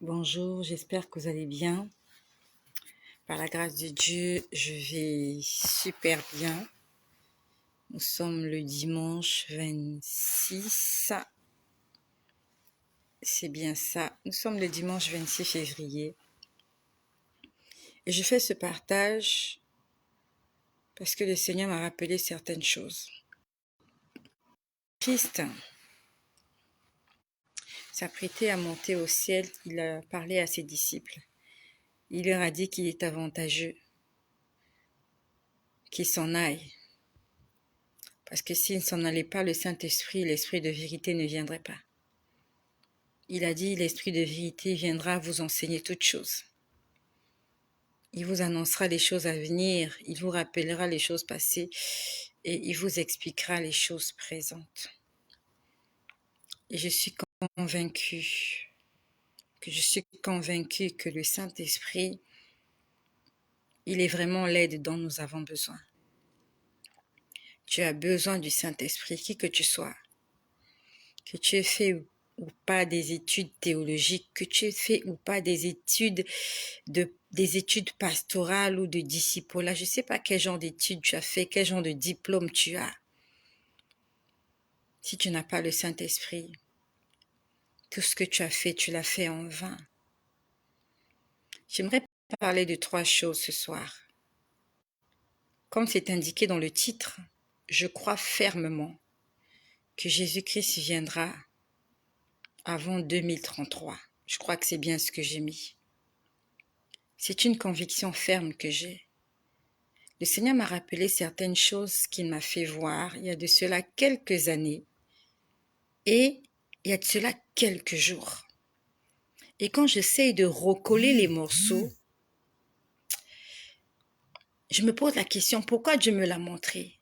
Bonjour, j'espère que vous allez bien. Par la grâce de Dieu, je vais super bien. Nous sommes le dimanche 26. C'est bien ça. Nous sommes le dimanche 26 février. Et je fais ce partage parce que le Seigneur m'a rappelé certaines choses. Christ s'apprêtait à monter au ciel. Il a parlé à ses disciples. Il leur a dit qu'il est avantageux qu'ils s'en aillent. Parce que s'il ne s'en allait pas, le Saint-Esprit, l'Esprit de vérité ne viendrait pas. Il a dit, l'Esprit de vérité viendra vous enseigner toutes choses. Il vous annoncera les choses à venir, il vous rappellera les choses passées et il vous expliquera les choses présentes. Et je suis convaincue que le Saint-Esprit, il est vraiment l'aide dont nous avons besoin. Tu as besoin du Saint-Esprit, qui que tu sois, que tu aies fait ou pas des études théologiques, que tu aies fait ou pas des études pastorales ou de discipolat. Je ne sais pas quel genre d'études tu as fait, quel genre de diplôme tu as. Si tu n'as pas le Saint-Esprit, tout ce que tu as fait, tu l'as fait en vain. J'aimerais parler de 3 choses ce soir. Comme c'est indiqué dans le titre, je crois fermement que Jésus-Christ viendra avant 2033. Je crois que c'est bien ce que j'ai mis. C'est une conviction ferme que j'ai. Le Seigneur m'a rappelé certaines choses qu'il m'a fait voir il y a de cela quelques années et il y a de cela quelques jours. Et quand j'essaye de recoller les morceaux, je me pose la question, pourquoi Dieu me l'a montré?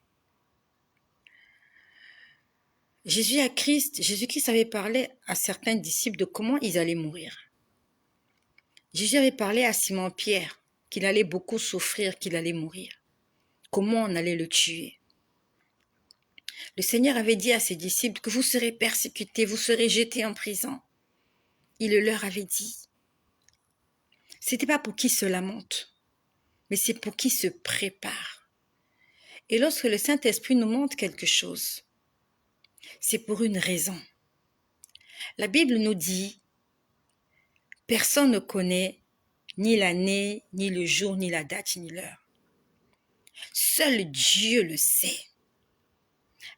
Jésus-Christ avait parlé à certains disciples de comment ils allaient mourir. Jésus avait parlé à Simon-Pierre qu'il allait beaucoup souffrir, qu'il allait mourir. Comment on allait le tuer? Le Seigneur avait dit à ses disciples que vous serez persécutés, vous serez jetés en prison. Il le leur avait dit. C'était pas pour qu'ils se lamentent, mais c'est pour qu'ils se préparent. Et lorsque le Saint-Esprit nous montre quelque chose, c'est pour une raison. La Bible nous dit, personne ne connaît ni l'année, ni le jour, ni la date, ni l'heure. Seul Dieu le sait.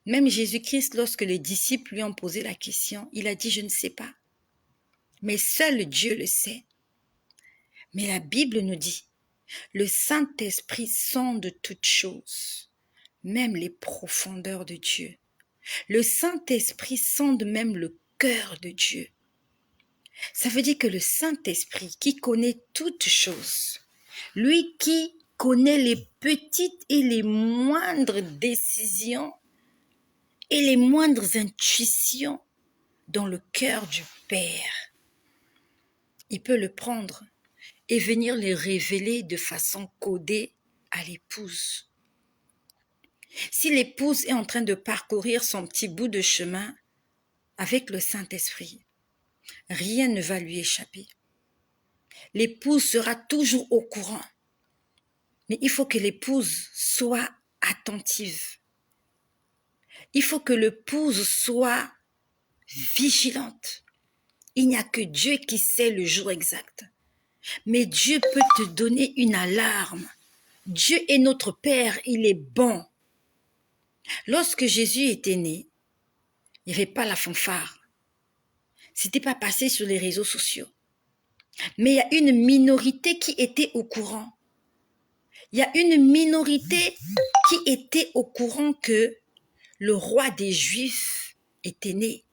Même Jésus-Christ, lorsque les disciples lui ont posé la question, il a dit, je ne sais pas. Mais seul Dieu le sait. Mais la Bible nous dit, le Saint-Esprit sonde toutes choses, même les profondeurs de Dieu. Le Saint-Esprit sonde même le cœur de Dieu. Ça veut dire que le Saint-Esprit qui connaît toutes choses, lui qui connaît les petites et les moindres décisions et les moindres intuitions dans le cœur du Père, il peut le prendre et venir les révéler de façon codée à l'épouse. Si l'épouse est en train de parcourir son petit bout de chemin avec le Saint-Esprit, rien ne va lui échapper. L'épouse sera toujours au courant. Mais il faut que l'épouse soit attentive. Il faut que l'épouse soit vigilante. Il n'y a que Dieu qui sait le jour exact. Mais Dieu peut te donner une alarme. Dieu est notre Père, il est bon. Lorsque Jésus était né, il n'y avait pas la fanfare. C'était pas passé sur les réseaux sociaux. Mais il y a une minorité qui était au courant. Il y a une minorité qui était au courant que le roi des Juifs était né.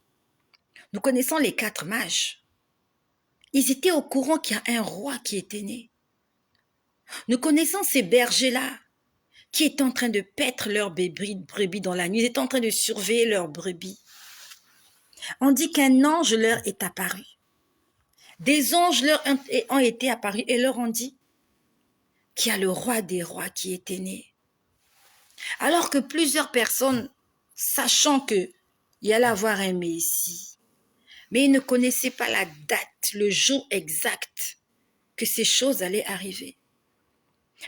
Nous connaissons les 4 mages. Ils étaient au courant qu'il y a un roi qui était né. Nous connaissons ces bergers-là qui étaient en train de paître leurs brebis dans la nuit. Ils étaient en train de surveiller leurs brebis. On dit qu'un ange leur est apparu. Des anges leur ont été apparus et leur ont dit qu'il y a le roi des rois qui était né. Alors que plusieurs personnes, sachant qu'il y allait avoir un Messie, Mais il ne connaissait pas la date, le jour exact que ces choses allaient arriver.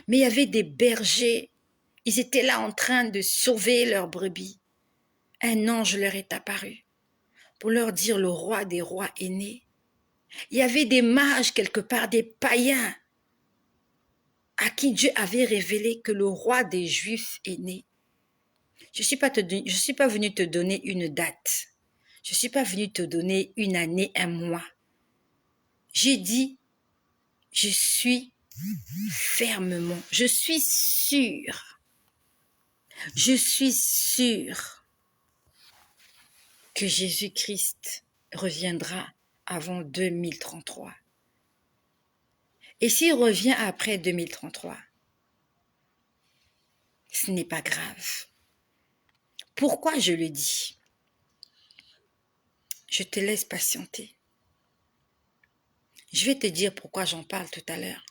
Mais il y avait des bergers, ils étaient là en train de surveiller leurs brebis. Un ange leur est apparu pour leur dire le roi des rois est né. Il y avait des mages quelque part, des païens, à qui Dieu avait révélé que le roi des Juifs est né. Je ne suis pas venu te donner une date. Je ne suis pas venu te donner une année, un mois. J'ai dit, je suis fermement, je suis sûre que Jésus-Christ reviendra avant 2033. Et s'il revient après 2033, ce n'est pas grave. Pourquoi je le dis? Je te laisse patienter. Je vais te dire pourquoi j'en parle tout à l'heure.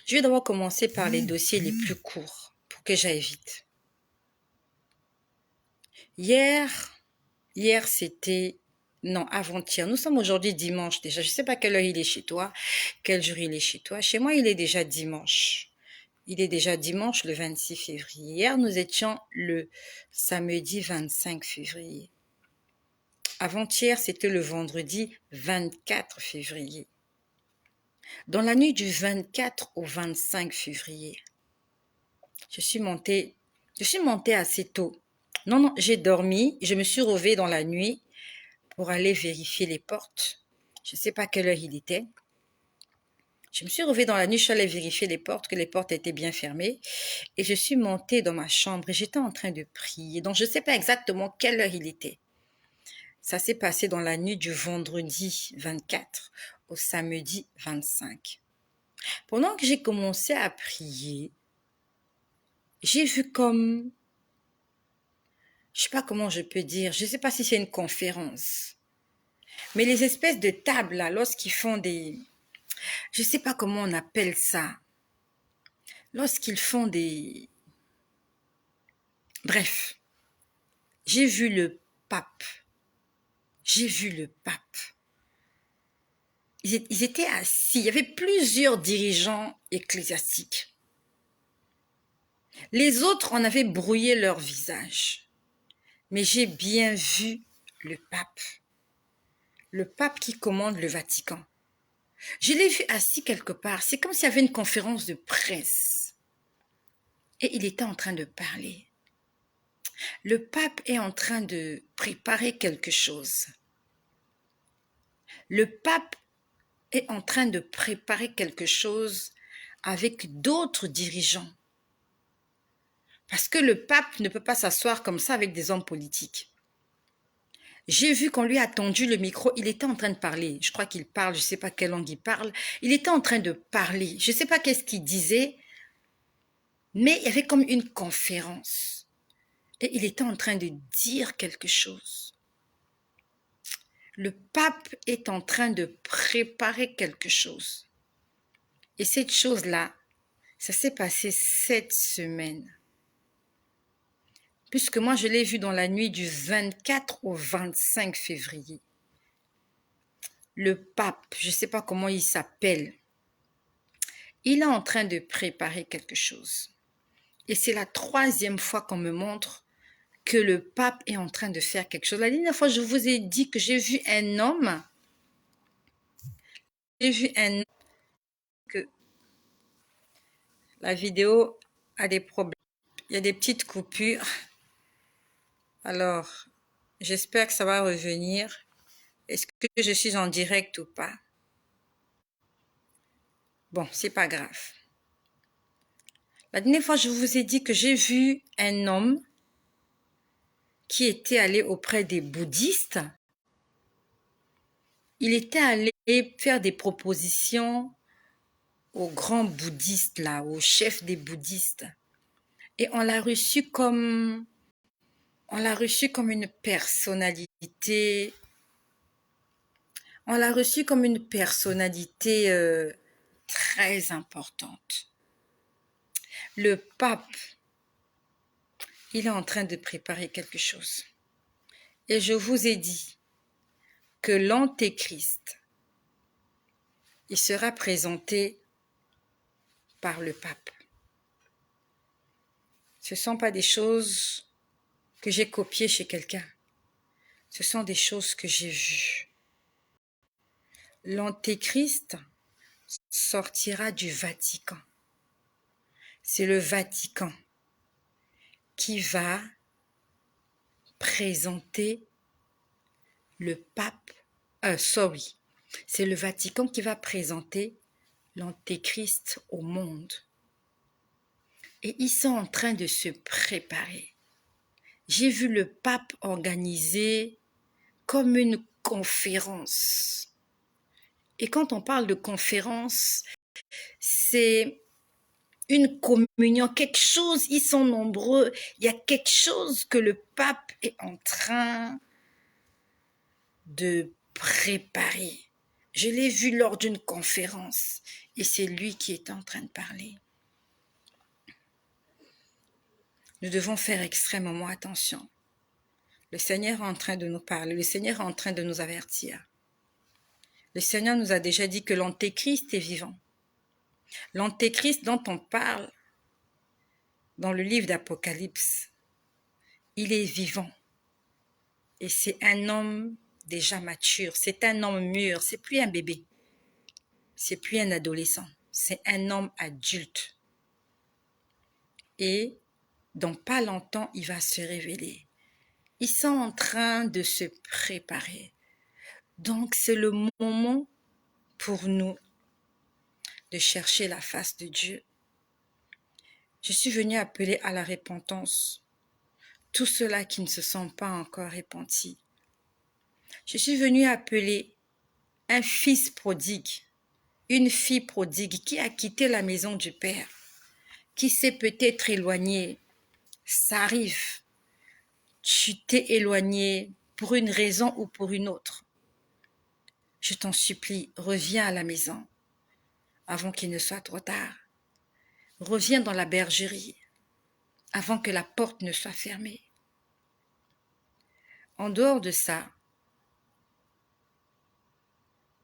Je vais d'abord commencer par les dossiers les plus courts pour que j'aille vite. Hier c'était... Non, avant-hier. Nous sommes aujourd'hui dimanche déjà. Je ne sais pas quelle heure il est chez toi, quel jour il est chez toi. Chez moi, il est déjà dimanche. Il est déjà dimanche le 26 février. Hier, nous étions le samedi 25 février. Avant-hier, c'était le vendredi 24 février. Dans la nuit du 24 au 25 février, je suis montée assez tôt. Non, j'ai dormi. Je me suis réveillée dans la nuit pour aller vérifier les portes. Je ne sais pas quelle heure il était. Je me suis réveillée dans la nuit, je suis allée vérifier les portes, que les portes étaient bien fermées. Et je suis montée dans ma chambre et j'étais en train de prier. Donc, je ne sais pas exactement quelle heure il était. Ça s'est passé dans la nuit du vendredi 24 au samedi 25. Pendant que j'ai commencé à prier, j'ai vu comme... Je ne sais pas comment je peux dire. Je ne sais pas si c'est une conférence. Mais les espèces de tables, là, lorsqu'ils font des... Je ne sais pas comment on appelle ça. Lorsqu'ils font des... Bref, j'ai vu le pape. J'ai vu le pape. Ils étaient assis. Il y avait plusieurs dirigeants ecclésiastiques. Les autres en avaient brouillé leur visage. Mais j'ai bien vu le pape. Le pape qui commande le Vatican. Je l'ai vu assis quelque part. C'est comme s'il y avait une conférence de presse. Et il était en train de parler. Le pape est en train de préparer quelque chose. Le pape est en train de préparer quelque chose avec d'autres dirigeants. Parce que le pape ne peut pas s'asseoir comme ça avec des hommes politiques. J'ai vu qu'on lui a tendu le micro, il était en train de parler. Je crois qu'il parle, je ne sais pas quelle langue il parle. Il était en train de parler. Je ne sais pas qu'est-ce qu'il disait, mais il y avait comme une conférence. Et il était en train de dire quelque chose. Le pape est en train de préparer quelque chose. Et cette chose-là, ça s'est passé cette semaine. Puisque moi, je l'ai vu dans la nuit du 24 au 25 février. Le pape, je ne sais pas comment il s'appelle, il est en train de préparer quelque chose. Et c'est la 3e fois qu'on me montre que le pape est en train de faire quelque chose. La dernière fois, je vous ai dit que j'ai vu un homme, que la vidéo a des problèmes. Il y a des petites coupures. Alors, j'espère que ça va revenir. Est-ce que je suis en direct ou pas? Bon, c'est pas grave. La dernière fois, je vous ai dit que j'ai vu un homme qui était allé auprès des bouddhistes. Il était allé faire des propositions aux grands bouddhistes, là, aux chefs des bouddhistes. Et on l'a reçu comme une personnalité. On l'a reçu comme une personnalité très importante. Le pape, il est en train de préparer quelque chose. Et je vous ai dit que l'antéchrist, il sera présenté par le pape. Ce ne sont pas des choses que j'ai copiées chez quelqu'un. Ce sont des choses que j'ai vues. L'antéchrist sortira du Vatican. C'est le Vatican qui va présenter le pape. C'est le Vatican qui va présenter l'antéchrist au monde. Et ils sont en train de se préparer. J'ai vu le pape organiser comme une conférence. Et quand on parle de conférence, c'est une communion, quelque chose, ils sont nombreux, il y a quelque chose que le pape est en train de préparer. Je l'ai vu lors d'une conférence et c'est lui qui est en train de parler. Nous devons faire extrêmement attention. Le Seigneur est en train de nous parler, le Seigneur est en train de nous avertir. Le Seigneur nous a déjà dit que l'antéchrist est vivant. L'antéchrist dont on parle dans le livre d'Apocalypse, il est vivant. Et c'est un homme déjà mature, c'est un homme mûr, c'est plus un bébé, c'est plus un adolescent, c'est un homme adulte. Et dans pas longtemps, il va se révéler. Ils sont en train de se préparer. Donc c'est le moment pour nous de chercher la face de Dieu. Je suis venue appeler à la repentance tous ceux-là qui ne se sont pas encore repentis. Je suis venue appeler un fils prodigue, une fille prodigue qui a quitté la maison du Père, qui s'est peut-être éloignée. Ça arrive. Tu t'es éloigné pour une raison ou pour une autre. Je t'en supplie, reviens à la maison avant qu'il ne soit trop tard. Reviens dans la bergerie avant que la porte ne soit fermée. En dehors de ça,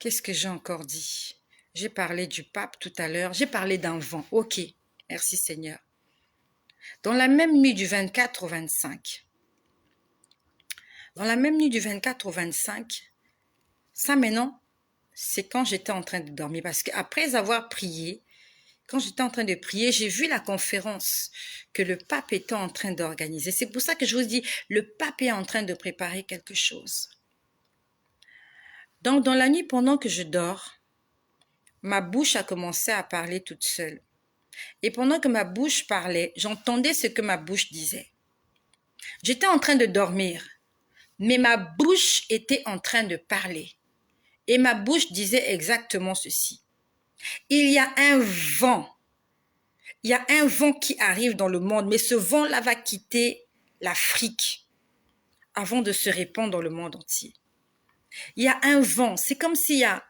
qu'est-ce que j'ai encore dit? J'ai parlé du pape tout à l'heure, j'ai parlé d'un vent. Ok, merci Seigneur. Dans la même nuit du 24 au 25, ça maintenant, c'est quand j'étais en train de dormir. Parce qu'après avoir prié, quand j'étais en train de prier, j'ai vu la conférence que le pape était en train d'organiser. C'est pour ça que je vous dis, le pape est en train de préparer quelque chose. Donc, dans la nuit, pendant que je dors, ma bouche a commencé à parler toute seule. Et pendant que ma bouche parlait, j'entendais ce que ma bouche disait. J'étais en train de dormir, mais ma bouche était en train de parler. Et ma bouche disait exactement ceci. Il y a un vent. Il y a un vent qui arrive dans le monde, mais ce vent-là va quitter l'Afrique avant de se répandre dans le monde entier. Il y a un vent, c'est comme s'il y a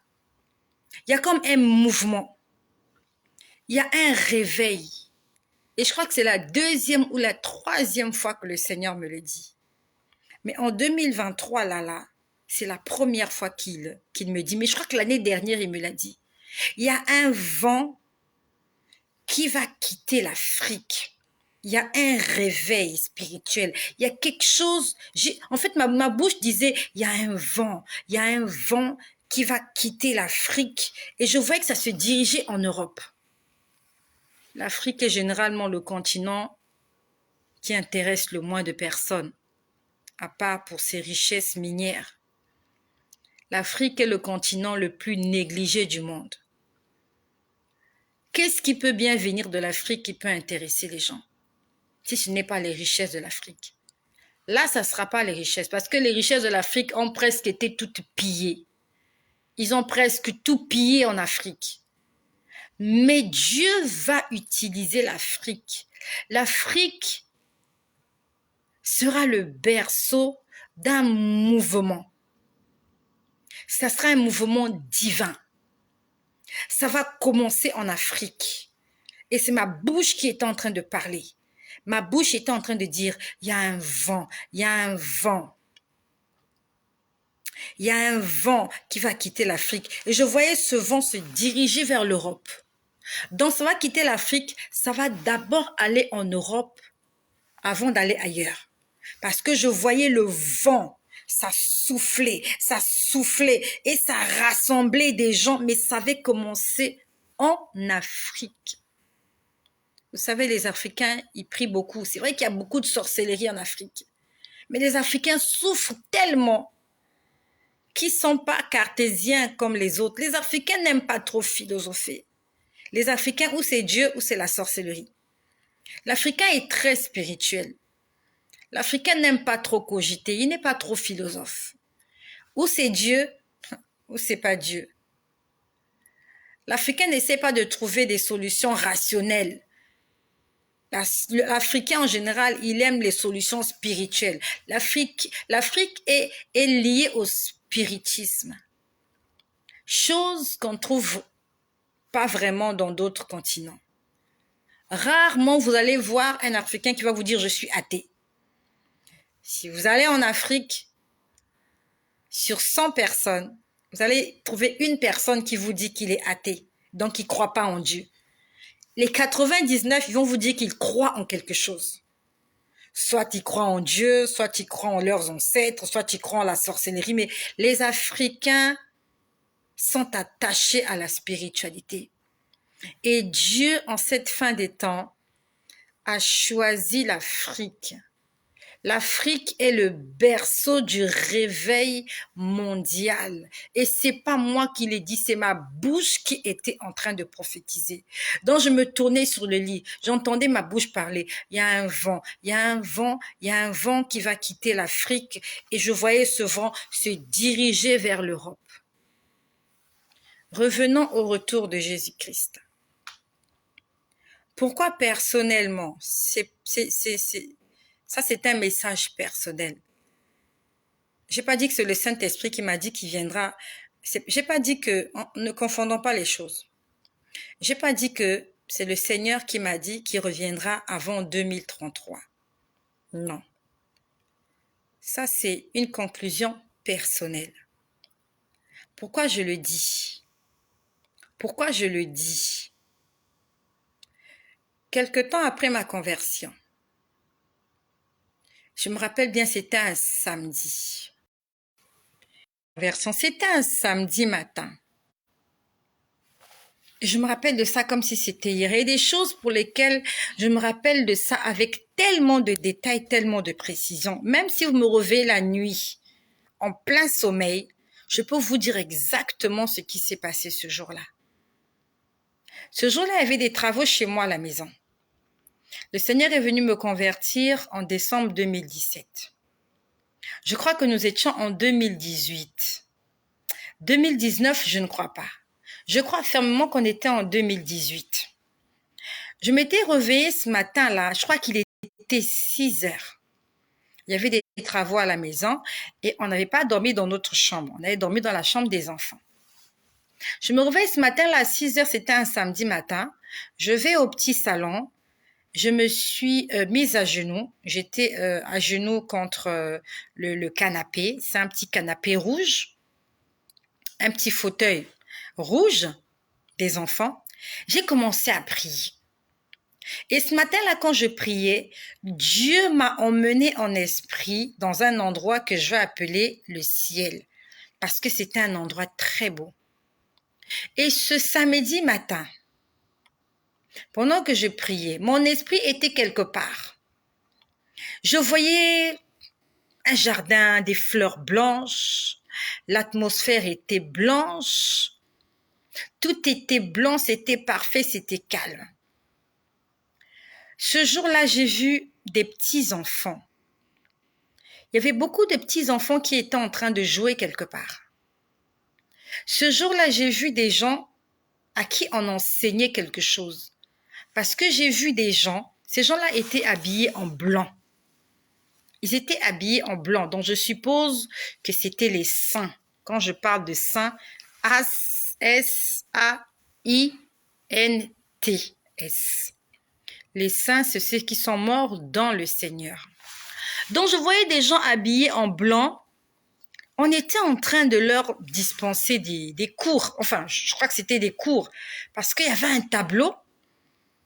comme un mouvement. Il y a un réveil. Et je crois que c'est la deuxième ou la troisième fois que le Seigneur me le dit. Mais en 2023, c'est la première fois qu'il me dit. Mais je crois que l'année dernière, il me l'a dit. Il y a un vent qui va quitter l'Afrique. Il y a un réveil spirituel. Il y a quelque chose. En fait, ma bouche disait, il y a un vent. Il y a un vent qui va quitter l'Afrique. Et je voyais que ça se dirigeait en Europe. L'Afrique est généralement le continent qui intéresse le moins de personnes, à part pour ses richesses minières. L'Afrique est le continent le plus négligé du monde. Qu'est-ce qui peut bien venir de l'Afrique qui peut intéresser les gens, si ce n'est pas les richesses de l'Afrique? Là, ça ne sera pas les richesses, parce que les richesses de l'Afrique ont presque été toutes pillées. Ils ont presque tout pillé en Afrique. Mais Dieu va utiliser l'Afrique. L'Afrique sera le berceau d'un mouvement. Ça sera un mouvement divin. Ça va commencer en Afrique. Et c'est ma bouche qui est en train de parler. Ma bouche est en train de dire, il y a un vent, il y a un vent. Il y a un vent qui va quitter l'Afrique. Et je voyais ce vent se diriger vers l'Europe. Donc ça va quitter l'Afrique, ça va d'abord aller en Europe avant d'aller ailleurs. Parce que je voyais le vent, ça soufflait, et ça rassemblait des gens, mais ça avait commencé en Afrique. Vous savez, les Africains, ils prient beaucoup. C'est vrai qu'il y a beaucoup de sorcellerie en Afrique. Mais les Africains souffrent tellement qu'ils ne sont pas cartésiens comme les autres. Les Africains n'aiment pas trop philosopher. Les Africains, ou c'est Dieu, ou c'est la sorcellerie. L'Africain est très spirituel. L'Africain n'aime pas trop cogiter, il n'est pas trop philosophe. Ou c'est Dieu, ou c'est pas Dieu. L'Africain n'essaie pas de trouver des solutions rationnelles. L'Africain en général, il aime les solutions spirituelles. L'Afrique est liée au spiritisme. Chose qu'on ne trouve pas vraiment dans d'autres continents. Rarement vous allez voir un Africain qui va vous dire « je suis athée ». Si vous allez en Afrique, sur 100 personnes, vous allez trouver une personne qui vous dit qu'il est athée, donc qui ne croit pas en Dieu. Les 99, ils vont vous dire qu'ils croient en quelque chose. Soit ils croient en Dieu, soit ils croient en leurs ancêtres, soit ils croient en la sorcellerie, mais les Africains sont attachés à la spiritualité. Et Dieu, en cette fin des temps, a choisi l'Afrique. L'Afrique est le berceau du réveil mondial. Et c'est pas moi qui l'ai dit, c'est ma bouche qui était en train de prophétiser. Donc je me tournais sur le lit, j'entendais ma bouche parler. Il y a un vent, il y a un vent, il y a un vent qui va quitter l'Afrique. Et je voyais ce vent se diriger vers l'Europe. Revenons au retour de Jésus-Christ. Pourquoi personnellement, ça c'est un message personnel. J'ai pas dit que c'est le Saint-Esprit qui m'a dit qu'il viendra. J'ai pas dit que, ne confondons pas les choses. J'ai pas dit que c'est le Seigneur qui m'a dit qu'il reviendra avant 2033. Non. Ça c'est une conclusion personnelle. Pourquoi je le dis? Pourquoi je le dis? Quelque temps après ma conversion, je me rappelle bien, c'était un samedi. C'était un samedi matin. Je me rappelle de ça comme si c'était hier. Il y a des choses pour lesquelles je me rappelle de ça avec tellement de détails, tellement de précision. Même si vous me réveillez la nuit, en plein sommeil, je peux vous dire exactement ce qui s'est passé ce jour-là. Ce jour-là, il y avait des travaux chez moi à la maison. Le Seigneur est venu me convertir en décembre 2017. Je crois que nous étions en 2018. 2019, je ne crois pas. Je crois fermement qu'on était en 2018. Je m'étais réveillée ce matin-là, je crois qu'il était 6 heures. Il y avait des travaux à la maison et on n'avait pas dormi dans notre chambre. On avait dormi dans la chambre des enfants. Je me réveille ce matin-là à 6 heures, c'était un samedi matin. Je vais au petit salon. Je me suis mise à genoux. J'étais à genoux contre le canapé. C'est un petit canapé rouge. Un petit fauteuil rouge des enfants. J'ai commencé à prier. Et ce matin-là, quand je priais, Dieu m'a emmené en esprit dans un endroit que je vais appeler le ciel. Parce que c'était un endroit très beau. Et ce samedi matin, pendant que je priais, mon esprit était quelque part. Je voyais un jardin, des fleurs blanches, l'atmosphère était blanche, tout était blanc, c'était parfait, c'était calme. Ce jour-là, j'ai vu des petits-enfants. Il y avait beaucoup de petits-enfants qui étaient en train de jouer quelque part. Ce jour-là, j'ai vu des gens à qui on enseignait quelque chose. Parce que j'ai vu des gens, ces gens-là étaient habillés en blanc. Ils étaient habillés en blanc, donc je suppose que c'était les saints. Quand je parle de saints, S-A-I-N-T-S. Les saints, c'est ceux qui sont morts dans le Seigneur. Donc je voyais des gens habillés en blanc, On était en train de leur dispenser des cours. Enfin, je crois que c'était des cours. Parce qu'il y avait un tableau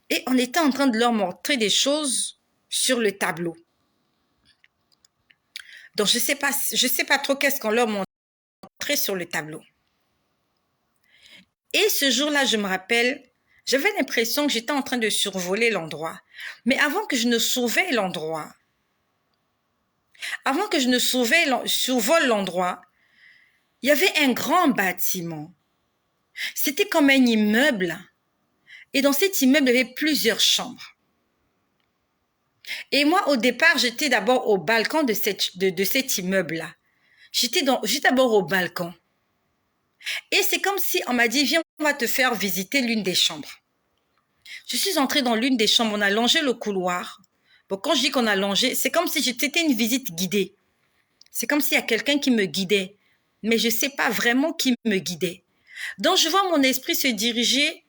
et on était en train de leur montrer des choses sur le tableau. Donc, je sais pas trop qu'est-ce qu'on leur montrait sur le tableau. Et ce jour-là, je me rappelle, j'avais l'impression que j'étais en train de survoler l'endroit. Mais avant que je ne survole l'endroit, il y avait un grand bâtiment. C'était comme un immeuble. Et dans cet immeuble, il y avait plusieurs chambres. Et moi, au départ, j'étais d'abord au balcon de cet immeuble-là. J'étais d'abord au balcon. Et c'est comme si on m'a dit, viens, on va te faire visiter l'une des chambres. Je suis entrée dans l'une des chambres, on a longé le couloir. Bon, quand je dis qu'on a longé, c'est comme si c'était une visite guidée. C'est comme s'il y a quelqu'un qui me guidait. Mais je ne sais pas vraiment qui me guidait. Donc, je vois mon esprit se diriger.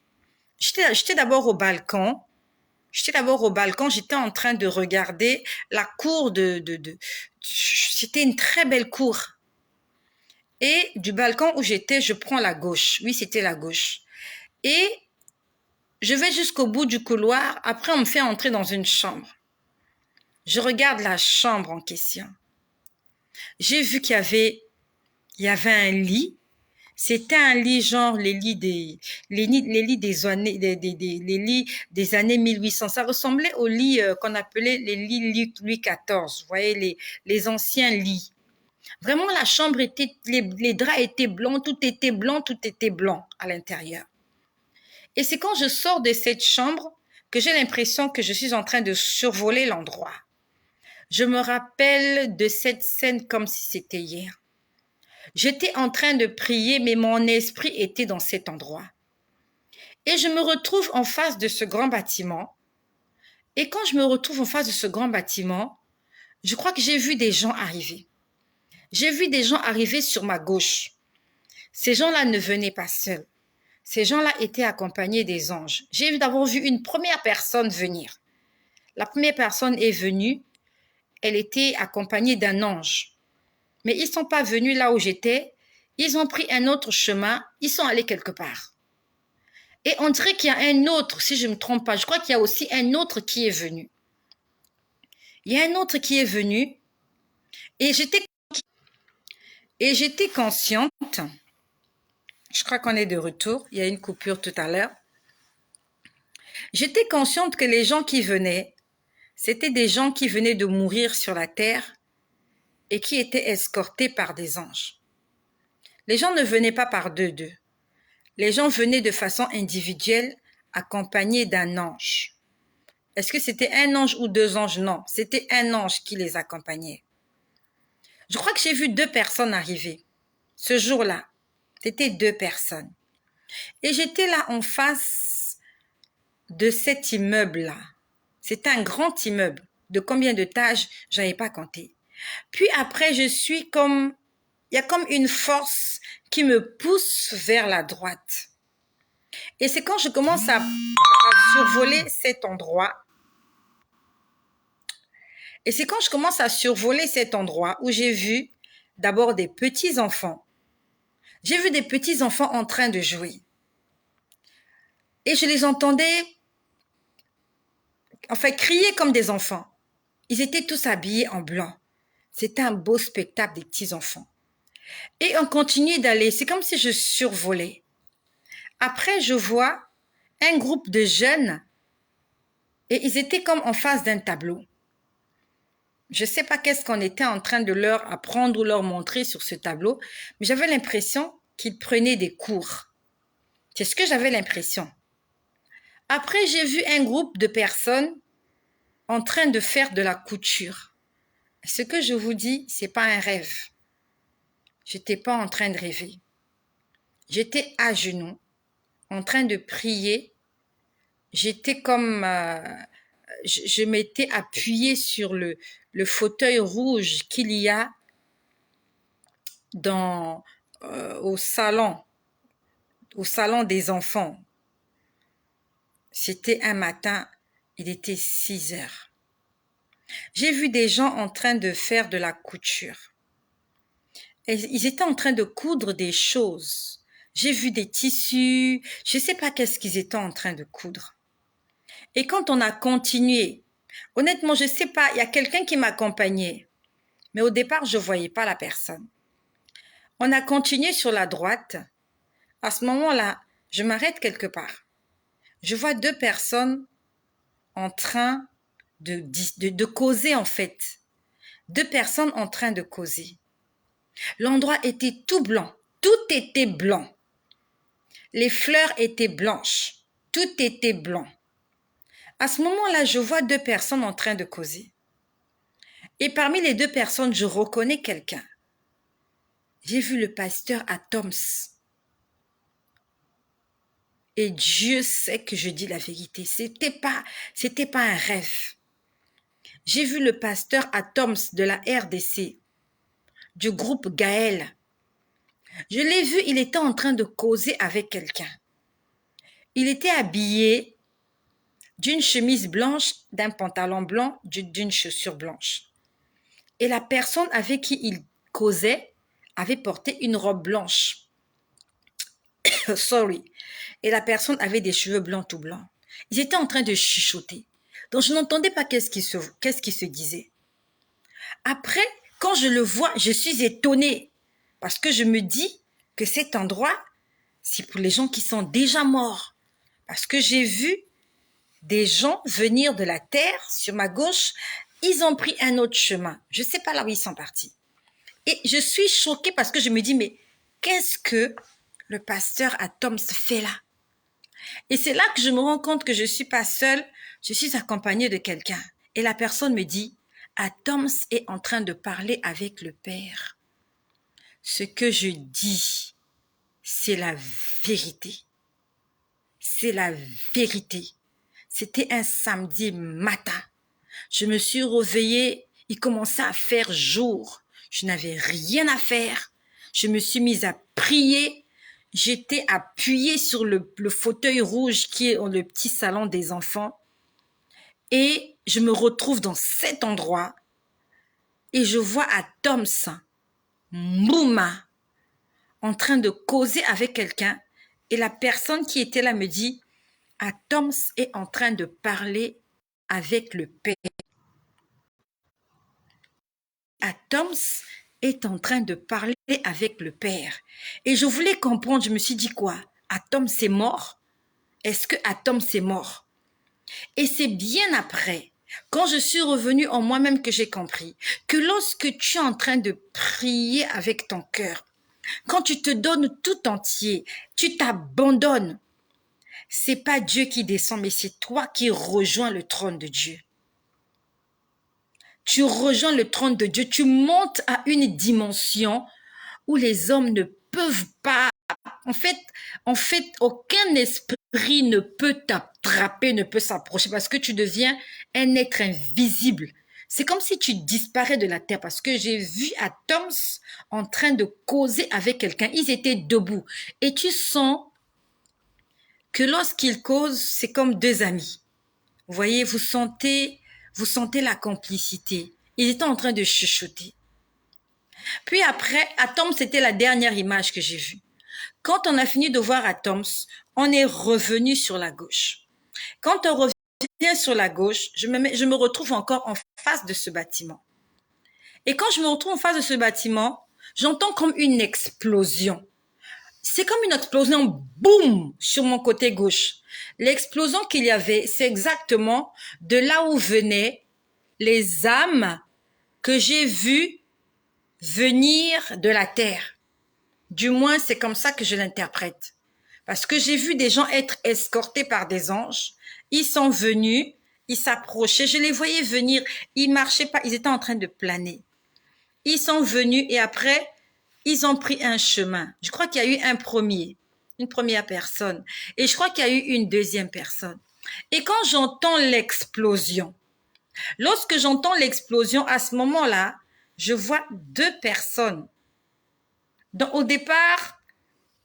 J'étais d'abord au balcon. J'étais en train de regarder la cour C'était une très belle cour. Et du balcon où j'étais, je prends la gauche. Oui, c'était la gauche. Et je vais jusqu'au bout du couloir. Après, on me fait entrer dans une chambre. Je regarde la chambre en question. J'ai vu qu'il y avait un lit. C'était un lit genre les lits des années 1800. Ça ressemblait aux lits qu'on appelait les lits Louis XIV. Vous voyez, les anciens lits. Vraiment, la chambre les draps étaient blancs, tout était blanc à l'intérieur. Et c'est quand je sors de cette chambre que j'ai l'impression que je suis en train de survoler l'endroit. Je me rappelle de cette scène comme si c'était hier. J'étais en train de prier, mais mon esprit était dans cet endroit. Et je me retrouve en face de ce grand bâtiment. Et quand je me retrouve en face de ce grand bâtiment, je crois que j'ai vu des gens arriver. J'ai vu des gens arriver sur ma gauche. Ces gens-là ne venaient pas seuls. Ces gens-là étaient accompagnés des anges. J'ai d'abord vu une première personne venir. La première personne est venue. Elle était accompagnée d'un ange. Mais ils ne sont pas venus là où j'étais. Ils ont pris un autre chemin. Ils sont allés quelque part. Et on dirait qu'il y a un autre, si je ne me trompe pas. Je crois qu'il y a aussi un autre qui est venu. Il y a un autre qui est venu. Et j'étais consciente. Je crois qu'on est de retour. Il y a une coupure tout à l'heure. J'étais consciente que les gens qui venaient, c'était des gens qui venaient de mourir sur la terre et qui étaient escortés par des anges. Les gens ne venaient pas par deux. Les gens venaient de façon individuelle, accompagnés d'un ange. Est-ce que c'était un ange ou deux anges? Non, c'était un ange qui les accompagnait. Je crois que j'ai vu 2 personnes arriver. Ce jour-là, c'était 2 personnes. Et j'étais là en face de cet immeuble-là. C'est un grand immeuble. De combien d'étages, je n'avais pas compté. Puis après, il y a comme une force qui me pousse vers la droite. Et c'est quand je commence à survoler cet endroit. Et c'est quand je commence à survoler cet endroit où j'ai vu d'abord des petits enfants. J'ai vu des petits enfants en train de jouer. Et je les entendais, crier comme des enfants. Ils étaient tous habillés en blanc. C'était un beau spectacle des petits enfants. Et on continue d'aller. C'est comme si je survolais. Après, je vois un groupe de jeunes et ils étaient comme en face d'un tableau. Je ne sais pas qu'est-ce qu'on était en train de leur apprendre ou leur montrer sur ce tableau, mais j'avais l'impression qu'ils prenaient des cours. C'est ce que j'avais l'impression. Après, j'ai vu un groupe de personnes en train de faire de la couture. Ce que je vous dis, c'est pas un rêve. J'étais pas en train de rêver. J'étais à genoux, en train de prier. J'étais comme... je m'étais appuyée sur le fauteuil rouge qu'il y a au salon des enfants. C'était un matin, il était 6 heures. J'ai vu des gens en train de faire de la couture. Et ils étaient en train de coudre des choses. J'ai vu des tissus, je ne sais pas qu'est-ce qu'ils étaient en train de coudre. Et quand on a continué, honnêtement, je ne sais pas, il y a quelqu'un qui m'accompagnait, mais au départ, je ne voyais pas la personne. On a continué sur la droite. À ce moment-là, je m'arrête quelque part. Je vois deux personnes en train de causer en fait. Deux personnes en train de causer. L'endroit était tout blanc. Tout était blanc. Les fleurs étaient blanches. Tout était blanc. À ce moment-là, je vois deux personnes en train de causer. Et parmi les deux personnes, je reconnais quelqu'un. J'ai vu le pasteur à Toms. Et Dieu sait que je dis la vérité. C'était pas un rêve. J'ai vu le pasteur à Toms de la RDC, du groupe Gaël. Je l'ai vu, il était en train de causer avec quelqu'un. Il était habillé d'une chemise blanche, d'un pantalon blanc, d'une chaussure blanche. Et la personne avec qui il causait avait porté une robe blanche. Sorry. Et la personne avait des cheveux blancs tout blancs. Ils étaient en train de chuchoter. Donc je n'entendais pas qu'est-ce qui se disait. Après, quand je le vois, je suis étonnée. Parce que je me dis que cet endroit, c'est pour les gens qui sont déjà morts. Parce que j'ai vu des gens venir de la terre sur ma gauche. Ils ont pris un autre chemin. Je ne sais pas là où ils sont partis. Et je suis choquée parce que je me dis, mais qu'est-ce que le pasteur à Toms fait là? Et c'est là que je me rends compte que je ne suis pas seule, je suis accompagnée de quelqu'un. Et la personne me dit, Toms est en train de parler avec le Père. Ce que je dis, c'est la vérité. C'est la vérité. C'était un samedi matin. Je me suis réveillée, il commençait à faire jour. Je n'avais rien à faire. Je me suis mise à prier. J'étais appuyée sur le fauteuil rouge qui est dans le petit salon des enfants. Et je me retrouve dans cet endroit et je vois Toms, Mouma, en train de causer avec quelqu'un. Et la personne qui était là me dit, Toms est en train de parler avec le Père. Toms est en train de parler avec le Père. Et je voulais comprendre, je me suis dit quoi? Toms est mort? Est-ce que Toms est mort? Et c'est bien après, quand je suis revenue en moi-même que j'ai compris que lorsque tu es en train de prier avec ton cœur, quand tu te donnes tout entier, tu t'abandonnes, c'est pas Dieu qui descend, mais c'est toi qui rejoins le trône de Dieu. Tu rejoins le trône de Dieu, tu montes à une dimension où les hommes ne peuvent pas. En fait, aucun esprit ne peut t'attraper, ne peut s'approcher parce que tu deviens un être invisible. C'est comme si tu disparais de la terre parce que j'ai vu Toms en train de causer avec quelqu'un. Ils étaient debout et tu sens que lorsqu'ils causent, c'est comme deux amis. Vous voyez, vous sentez la complicité. Ils étaient en train de chuchoter. Puis après, Toms, c'était la dernière image que j'ai vue. Quand on a fini de voir Toms, on est revenu sur la gauche. Quand on revient sur la gauche, je me retrouve encore en face de ce bâtiment. Et quand je me retrouve en face de ce bâtiment, j'entends comme une explosion. C'est comme une explosion, boum, sur mon côté gauche. L'explosion qu'il y avait, c'est exactement de là où venaient les âmes que j'ai vues venir de la terre. Du moins, c'est comme ça que je l'interprète. Parce que j'ai vu des gens être escortés par des anges. Ils sont venus, ils s'approchaient, je les voyais venir. Ils marchaient pas, ils étaient en train de planer. Ils sont venus et après, ils ont pris un chemin. Je crois qu'il y a eu une première personne. Et je crois qu'il y a eu une deuxième personne. Et quand j'entends l'explosion, lorsque j'entends l'explosion, à ce moment-là, je vois deux personnes. Donc, au départ,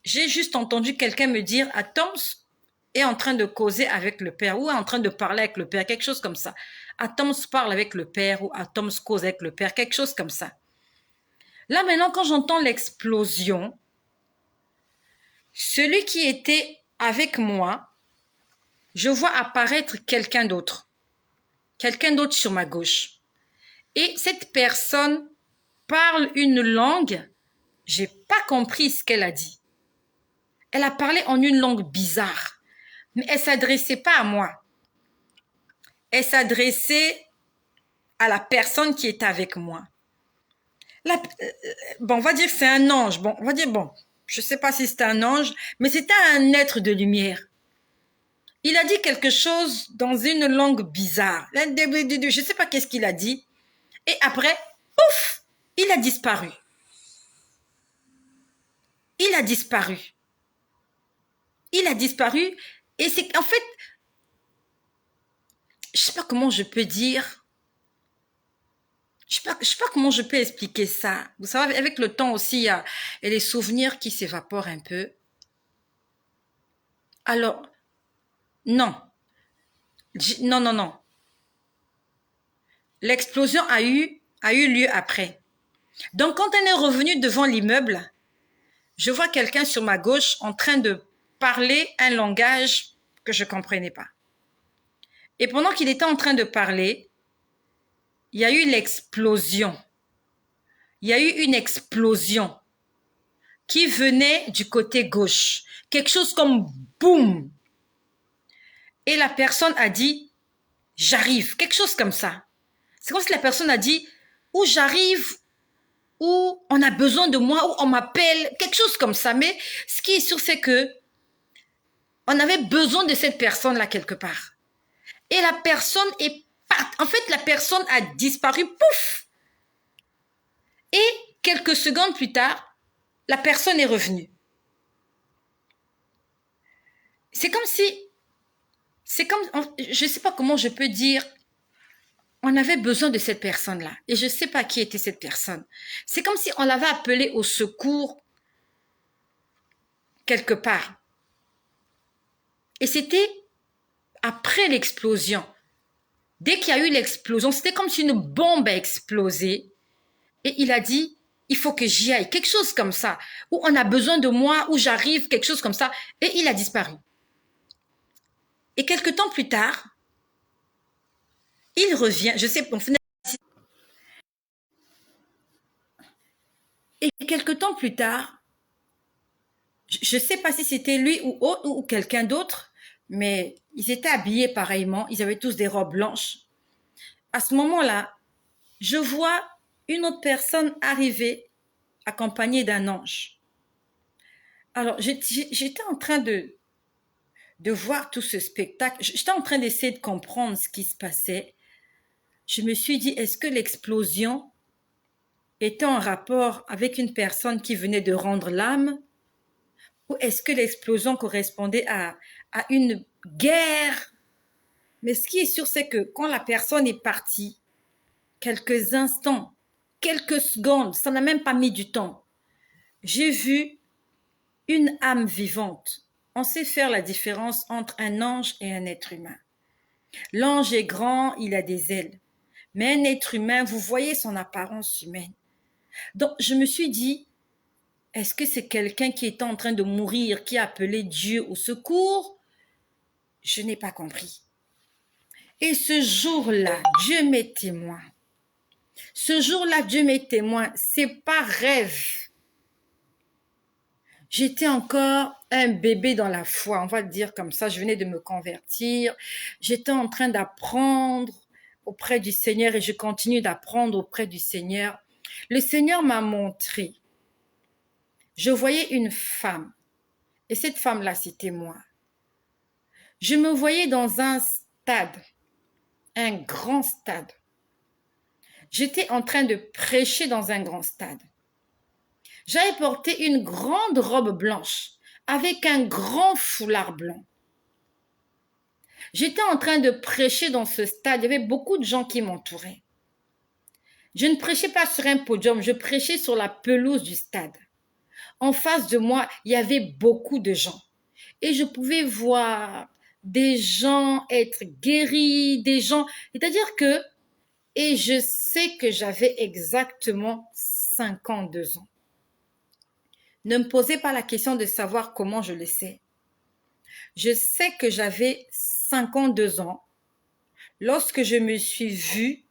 j'ai juste entendu quelqu'un me dire « Toms est en train de causer avec le Père » ou « est en train de parler avec le Père », quelque chose comme ça. « Toms parle avec le Père » ou « Toms cause avec le Père », quelque chose comme ça. Là, maintenant, quand j'entends l'explosion, celui qui était avec moi, je vois apparaître quelqu'un d'autre sur ma gauche. Et cette personne parle une langue, j'ai pas compris ce qu'elle a dit. Elle a parlé en une langue bizarre, mais elle s'adressait pas à moi. Elle s'adressait à la personne qui était avec moi. Bon, on va dire que c'est un ange. Bon, on va dire, bon, je sais pas si c'était un ange, mais c'était un être de lumière. Il a dit quelque chose dans une langue bizarre. Je sais pas qu'est-ce qu'il a dit. Et après, pouf, il a disparu. Il a disparu. Il a disparu. Et c'est en fait, je sais pas comment je peux dire. Je sais pas comment je peux expliquer ça. Vous savez, avec le temps aussi, il y a les souvenirs qui s'évaporent un peu. Alors, non. Non, non, non. L'explosion a eu lieu après. Donc, quand elle est revenue devant l'immeuble, je vois quelqu'un sur ma gauche en train de parler un langage que je ne comprenais pas. Et pendant qu'il était en train de parler, il y a eu l'explosion. Il y a eu une explosion qui venait du côté gauche. Quelque chose comme boum. Et la personne a dit, j'arrive. Quelque chose comme ça. C'est comme si la personne a dit, où j'arrive, où on a besoin de moi, où on m'appelle, quelque chose comme ça. Mais ce qui est sûr, c'est que on avait besoin de cette personne-là quelque part. Et la personne est partie. En fait, la personne a disparu, pouf. Et quelques secondes plus tard, la personne est revenue. C'est comme si, je ne sais pas comment je peux dire, on avait besoin de cette personne-là. Et je ne sais pas qui était cette personne. C'est comme si on l'avait appelée au secours quelque part. Et c'était après l'explosion. Dès qu'il y a eu l'explosion, c'était comme si une bombe a explosé. Et il a dit, il faut que j'y aille. Quelque chose comme ça. Où on a besoin de moi, où j'arrive, quelque chose comme ça. Et il a disparu. Et quelque temps plus tard, il revient. Je sais, et quelque temps plus tard, je ne sais pas si c'était lui ou quelqu'un d'autre, mais ils étaient habillés pareillement. Ils avaient tous des robes blanches. À ce moment-là, je vois une autre personne arriver accompagnée d'un ange. Alors, j'étais en train de voir tout ce spectacle. J'étais en train d'essayer de comprendre ce qui se passait. Je me suis dit, est-ce que l'explosion était en rapport avec une personne qui venait de rendre l'âme? Ou est-ce que l'explosion correspondait à une guerre? Mais ce qui est sûr, c'est que quand la personne est partie, quelques instants, quelques secondes, ça n'a même pas mis du temps, j'ai vu une âme vivante. On sait faire la différence entre un ange et un être humain. L'ange est grand, il a des ailes. Mais un être humain, vous voyez son apparence humaine. Donc, je me suis dit, est-ce que c'est quelqu'un qui était en train de mourir, qui a appelé Dieu au secours? Je n'ai pas compris. Et ce jour-là, Dieu m'est témoin. Ce jour-là, Dieu m'est témoin. C'est pas rêve. J'étais encore un bébé dans la foi, on va le dire comme ça. Je venais de me convertir. J'étais en train d'apprendre auprès du Seigneur et je continue d'apprendre auprès du Seigneur. Le Seigneur m'a montré. Je voyais une femme et cette femme-là, c'était moi. Je me voyais dans un stade, un grand stade. J'étais en train de prêcher dans un grand stade. J'avais porté une grande robe blanche avec un grand foulard blanc. J'étais en train de prêcher dans ce stade. Il y avait beaucoup de gens qui m'entouraient. Je ne prêchais pas sur un podium, je prêchais sur la pelouse du stade. En face de moi, il y avait beaucoup de gens. Et je pouvais voir des gens être guéris, des gens... C'est-à-dire que... Et je sais que j'avais exactement 52 ans. Ne me posez pas la question de savoir comment je le sais. Je sais que j'avais 52 ans lorsque je me suis vue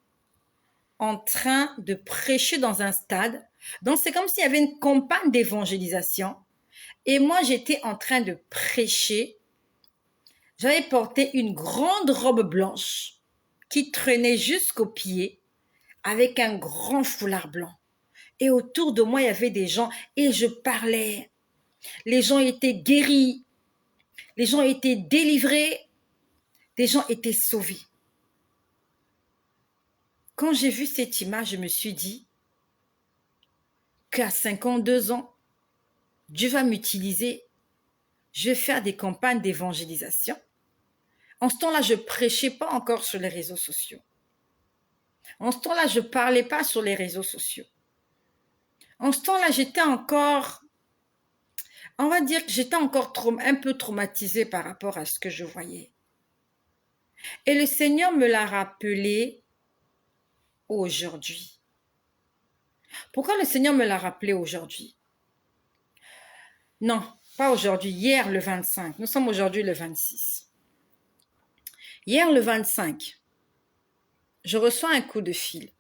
en train de prêcher dans un stade. Donc, c'est comme s'il y avait une campagne d'évangélisation. Et moi, j'étais en train de prêcher. J'avais porté une grande robe blanche qui traînait jusqu'aux pieds avec un grand foulard blanc. Et autour de moi, il y avait des gens et je parlais. Les gens étaient guéris. Les gens étaient délivrés. Les gens étaient sauvés. Quand j'ai vu cette image, je me suis dit qu'à 52 ans, Dieu va m'utiliser. Je vais faire des campagnes d'évangélisation. En ce temps-là, je ne prêchais pas encore sur les réseaux sociaux. En ce temps-là, je ne parlais pas sur les réseaux sociaux. En ce temps-là, j'étais encore, on va dire que j'étais encore un peu traumatisée par rapport à ce que je voyais. Et le Seigneur me l'a rappelé aujourd'hui. Pourquoi le Seigneur me l'a rappelé aujourd'hui? Non, pas aujourd'hui, hier le 25. Nous sommes aujourd'hui le 26. Hier le 25, je reçois un coup de fil.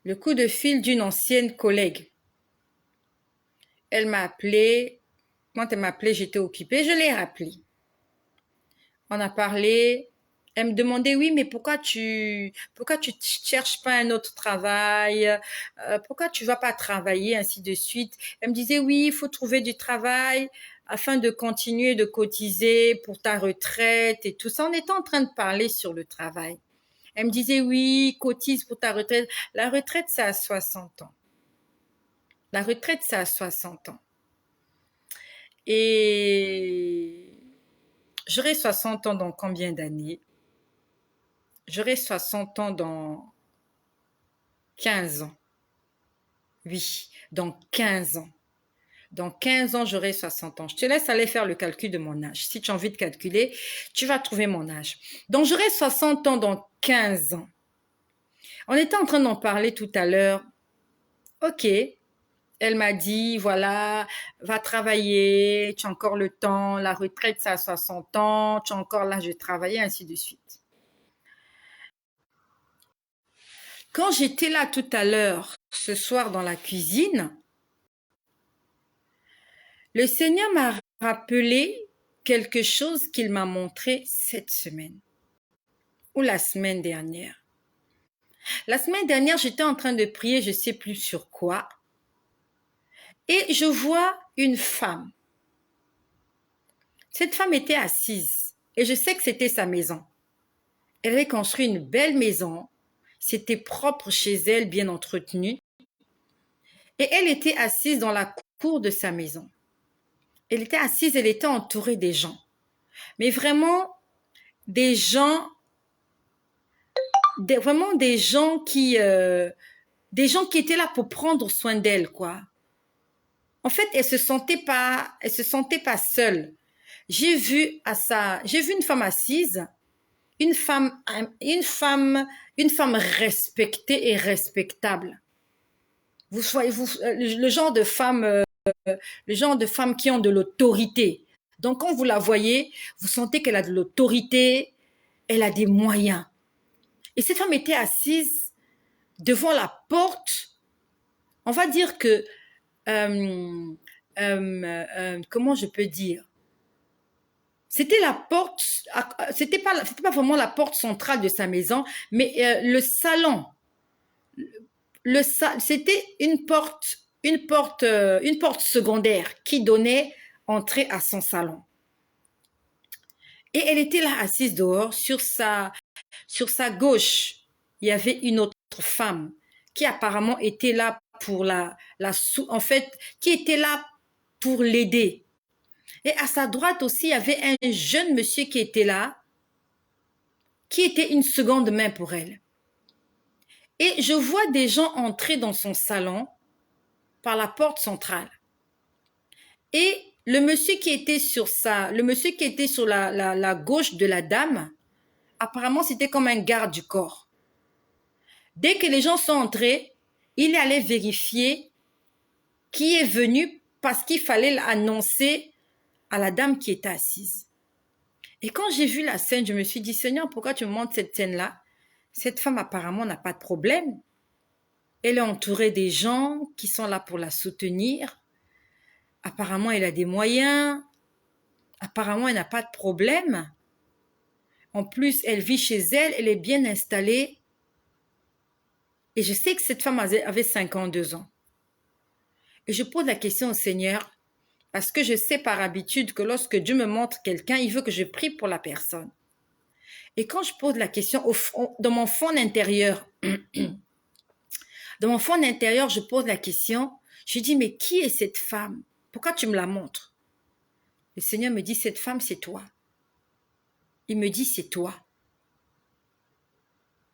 Le coup de fil d'une ancienne collègue. Elle m'a appelé. Quand elle m'a appelé, j'étais occupée. Je l'ai rappelée. On a parlé. Elle me demandait, oui, mais pourquoi tu cherches pas un autre travail? Pourquoi tu vas pas travailler, ainsi de suite? Elle me disait, oui, il faut trouver du travail afin de continuer de cotiser pour ta retraite et tout ça. On était en train de parler sur le travail. Elle me disait, oui, cotise pour ta retraite. La retraite, c'est à 60 ans. La retraite, c'est à 60 ans. Et j'aurai 60 ans dans combien d'années? J'aurai 60 ans dans 15 ans. Oui, dans 15 ans. Dans 15 ans, j'aurai 60 ans. Je te laisse aller faire le calcul de mon âge. Si tu as envie de calculer, tu vas trouver mon âge. Donc, j'aurai 60 ans dans 15 ans. On était en train d'en parler tout à l'heure. Ok. Elle m'a dit, voilà, va travailler, tu as encore le temps, la retraite c'est à 60 ans, tu as encore l'âge de travailler, ainsi de suite. Quand j'étais là tout à l'heure, ce soir dans la cuisine, le Seigneur m'a rappelé quelque chose qu'il m'a montré cette semaine ou la semaine dernière. La semaine dernière, j'étais en train de prier, je ne sais plus sur quoi, et je vois une femme. Cette femme était assise et je sais que c'était sa maison. Elle avait construit une belle maison, c'était propre chez elle, bien entretenu, et elle était assise dans la cour de sa maison. Elle était assise, elle était entourée des gens, mais vraiment des gens, vraiment des gens qui étaient là pour prendre soin d'elle, quoi. En fait, elle se sentait pas seule. J'ai vu une femme assise, une femme respectée et respectable. Le genre de femme, qui ont de l'autorité. Donc, quand vous la voyez, vous sentez qu'elle a de l'autorité, elle a des moyens. Et cette femme était assise devant la porte. On va dire que, comment je peux dire? C'était la porte, c'était pas vraiment la porte centrale de sa maison, mais le salon. C'était une porte secondaire qui donnait entrée à son salon. Et elle était là assise dehors, sur sa gauche, il y avait une autre femme qui apparemment était là pour qui était là pour l'aider. Et à sa droite aussi, il y avait un jeune monsieur qui était là, qui était une seconde main pour elle. Et je vois des gens entrer dans son salon par la porte centrale. Et le monsieur qui était sur la gauche de la dame, apparemment c'était comme un garde du corps. Dès que les gens sont entrés, il allait vérifier qui est venu parce qu'il fallait l'annoncer à la dame qui était assise. Et quand j'ai vu la scène, je me suis dit, Seigneur, pourquoi tu me montres cette scène-là? Cette femme apparemment n'a pas de problème. Elle est entourée des gens qui sont là pour la soutenir. Apparemment, elle a des moyens. Apparemment, elle n'a pas de problème. En plus, elle vit chez elle, elle est bien installée. Et je sais que cette femme avait 52 ans. Et je pose la question au Seigneur, parce que je sais par habitude que lorsque Dieu me montre quelqu'un, il veut que je prie pour la personne. Et quand je pose la question dans mon fond intérieur, je pose la question, je dis, mais qui est cette femme? Pourquoi tu me la montres? Le Seigneur me dit, cette femme, c'est toi. Il me dit, c'est toi.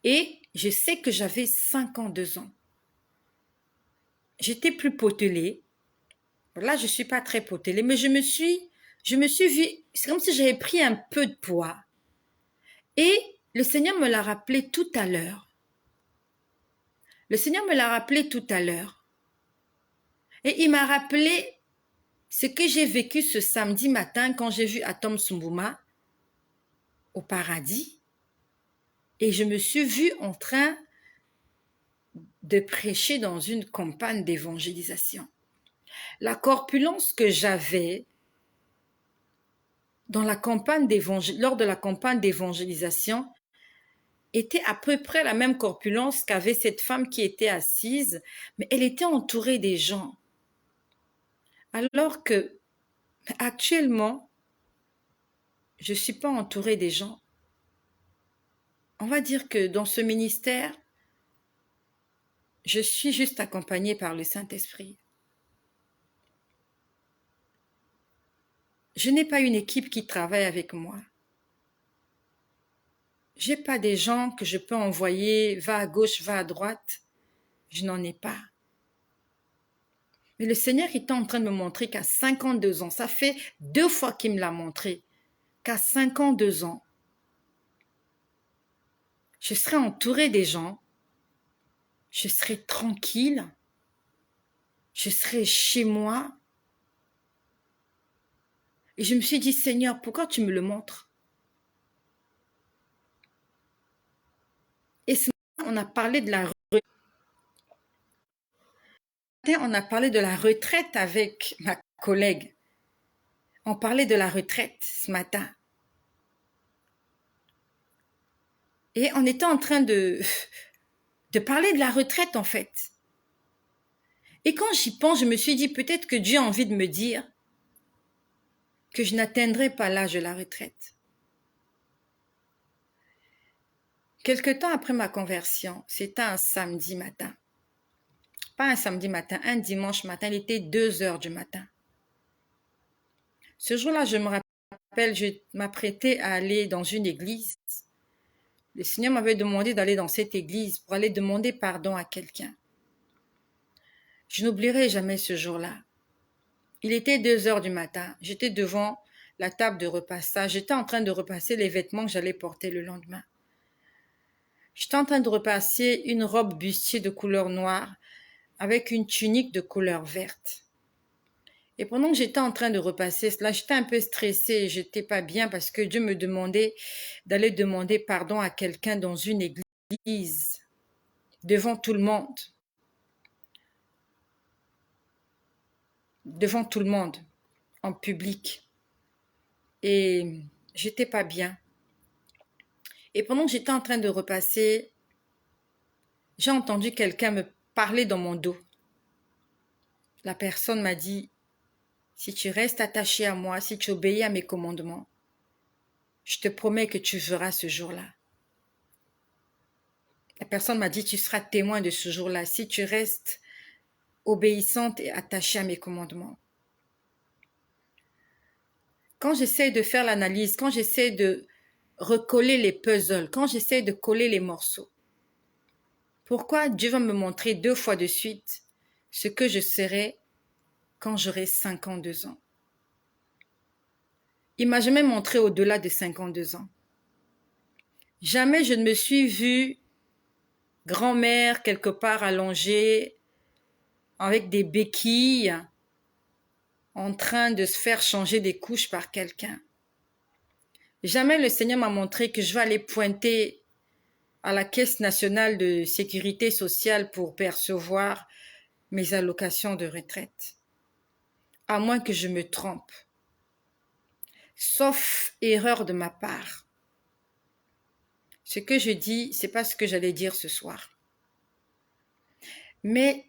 Et je sais que j'avais 52 ans. J'étais plus potelée. Là, je ne suis pas très potelée, mais je me suis vue, c'est comme si j'avais pris un peu de poids. Et le Seigneur me l'a rappelé tout à l'heure. Le Seigneur me l'a rappelé tout à l'heure. Et il m'a rappelé ce que j'ai vécu ce samedi matin quand j'ai vu Atom Sumbuma au paradis. Et je me suis vue en train de prêcher dans une campagne d'évangélisation. La corpulence que j'avais lors de la campagne d'évangélisation était à peu près la même corpulence qu'avait cette femme qui était assise, mais elle était entourée des gens. Alors que actuellement, je ne suis pas entourée des gens. On va dire que dans ce ministère, je suis juste accompagnée par le Saint-Esprit. Je n'ai pas une équipe qui travaille avec moi. Je n'ai pas des gens que je peux envoyer, va à gauche, va à droite. Je n'en ai pas. Mais le Seigneur est en train de me montrer qu'à 52 ans, ça fait 2 fois qu'il me l'a montré, qu'à 52 ans, je serai entourée des gens, je serai tranquille, je serai chez moi. Et je me suis dit, Seigneur, pourquoi tu me le montres? Et ce matin, on a parlé de la retraite avec ma collègue. On parlait de la retraite ce matin. Et on était en train de parler de la retraite en fait. Et quand j'y pense, je me suis dit peut-être que Dieu a envie de me dire que je n'atteindrai pas l'âge de la retraite. Quelque temps après ma conversion, c'était un samedi matin. Pas un samedi matin, un dimanche matin, il était 2 heures du matin. Ce jour-là, je me rappelle, je m'apprêtais à aller dans une église. Le Seigneur m'avait demandé d'aller dans cette église pour aller demander pardon à quelqu'un. Je n'oublierai jamais ce jour-là. Il était 2 heures du matin. J'étais devant la table de repassage. J'étais en train de repasser les vêtements que j'allais porter le lendemain. J'étais en train de repasser une robe bustier de couleur noire avec une tunique de couleur verte. Et pendant que j'étais en train de repasser cela, j'étais un peu stressée, j'étais pas bien parce que Dieu me demandait d'aller demander pardon à quelqu'un dans une église, devant tout le monde. Devant tout le monde, en public. Et j'étais pas bien. Et pendant que j'étais en train de repasser, j'ai entendu quelqu'un me parler dans mon dos. La personne m'a dit, si tu restes attaché à moi, si tu obéis à mes commandements, je te promets que tu verras ce jour-là. La personne m'a dit, tu seras témoin de ce jour-là si tu restes obéissante et attachée à mes commandements. Quand j'essaie de faire l'analyse, quand j'essaie de recoller les puzzles, quand j'essaie de coller les morceaux, pourquoi Dieu va me montrer 2 fois de suite ce que je serai quand j'aurai 52 ans? Il m'a jamais montré au-delà de 52 ans. Jamais je ne me suis vue grand-mère quelque part allongée avec des béquilles en train de se faire changer des couches par quelqu'un. Jamais le Seigneur m'a montré que je vais aller pointer à la Caisse nationale de sécurité sociale pour percevoir mes allocations de retraite. À moins que je me trompe. Sauf erreur de ma part. Ce que je dis, c'est pas ce que j'allais dire ce soir. Mais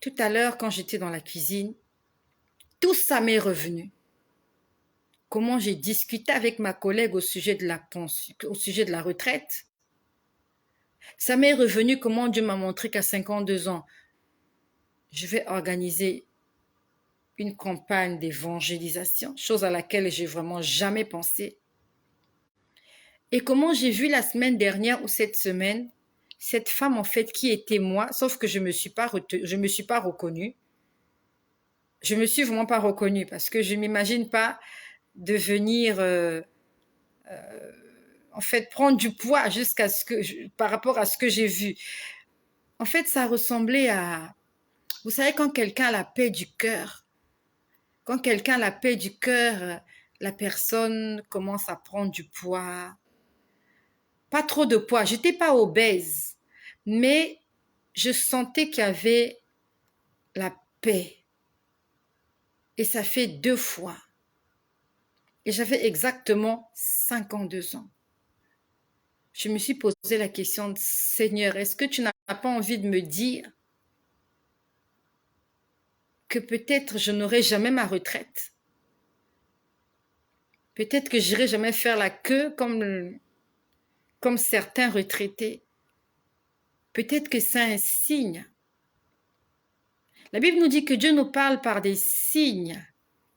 tout à l'heure, quand j'étais dans la cuisine, tout ça m'est revenu. Comment j'ai discuté avec ma collègue au sujet de la retraite. Ça m'est revenu comment Dieu m'a montré qu'à 52 ans, je vais organiser une campagne d'évangélisation, chose à laquelle j'ai vraiment jamais pensé. Et comment j'ai vu la semaine dernière ou cette semaine, cette femme en fait qui était moi, sauf que je me suis pas reconnue. Je me suis vraiment pas reconnue parce que je m'imagine pas devenir en fait prendre du poids jusqu'à ce que par rapport à ce que j'ai vu. En fait, ça ressemblait à, vous savez, quand quelqu'un a la paix du cœur, quand quelqu'un a la paix du cœur, la personne commence à prendre du poids. Pas trop de poids. J'étais pas obèse, mais je sentais qu'il y avait la paix. Et ça fait 2 fois. Et j'avais exactement 52 ans. Je me suis posé la question, Seigneur, est-ce que tu n'as pas envie de me dire que peut-être je n'aurai jamais ma retraite? Peut-être que j'irai jamais faire la queue comme certains retraités. Peut-être que c'est un signe. La Bible nous dit que Dieu nous parle par des signes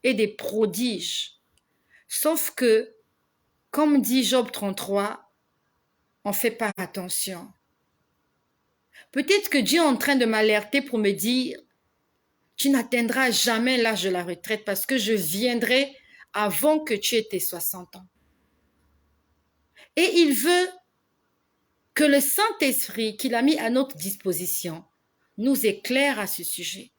et des prodiges. Sauf que, comme dit Job 33, on ne fait pas attention. Peut-être que Dieu est en train de m'alerter pour me dire, tu n'atteindras jamais l'âge de la retraite parce que je viendrai avant que tu aies tes 60 ans. Et il veut que le Saint-Esprit qu'il a mis à notre disposition nous éclaire à ce sujet.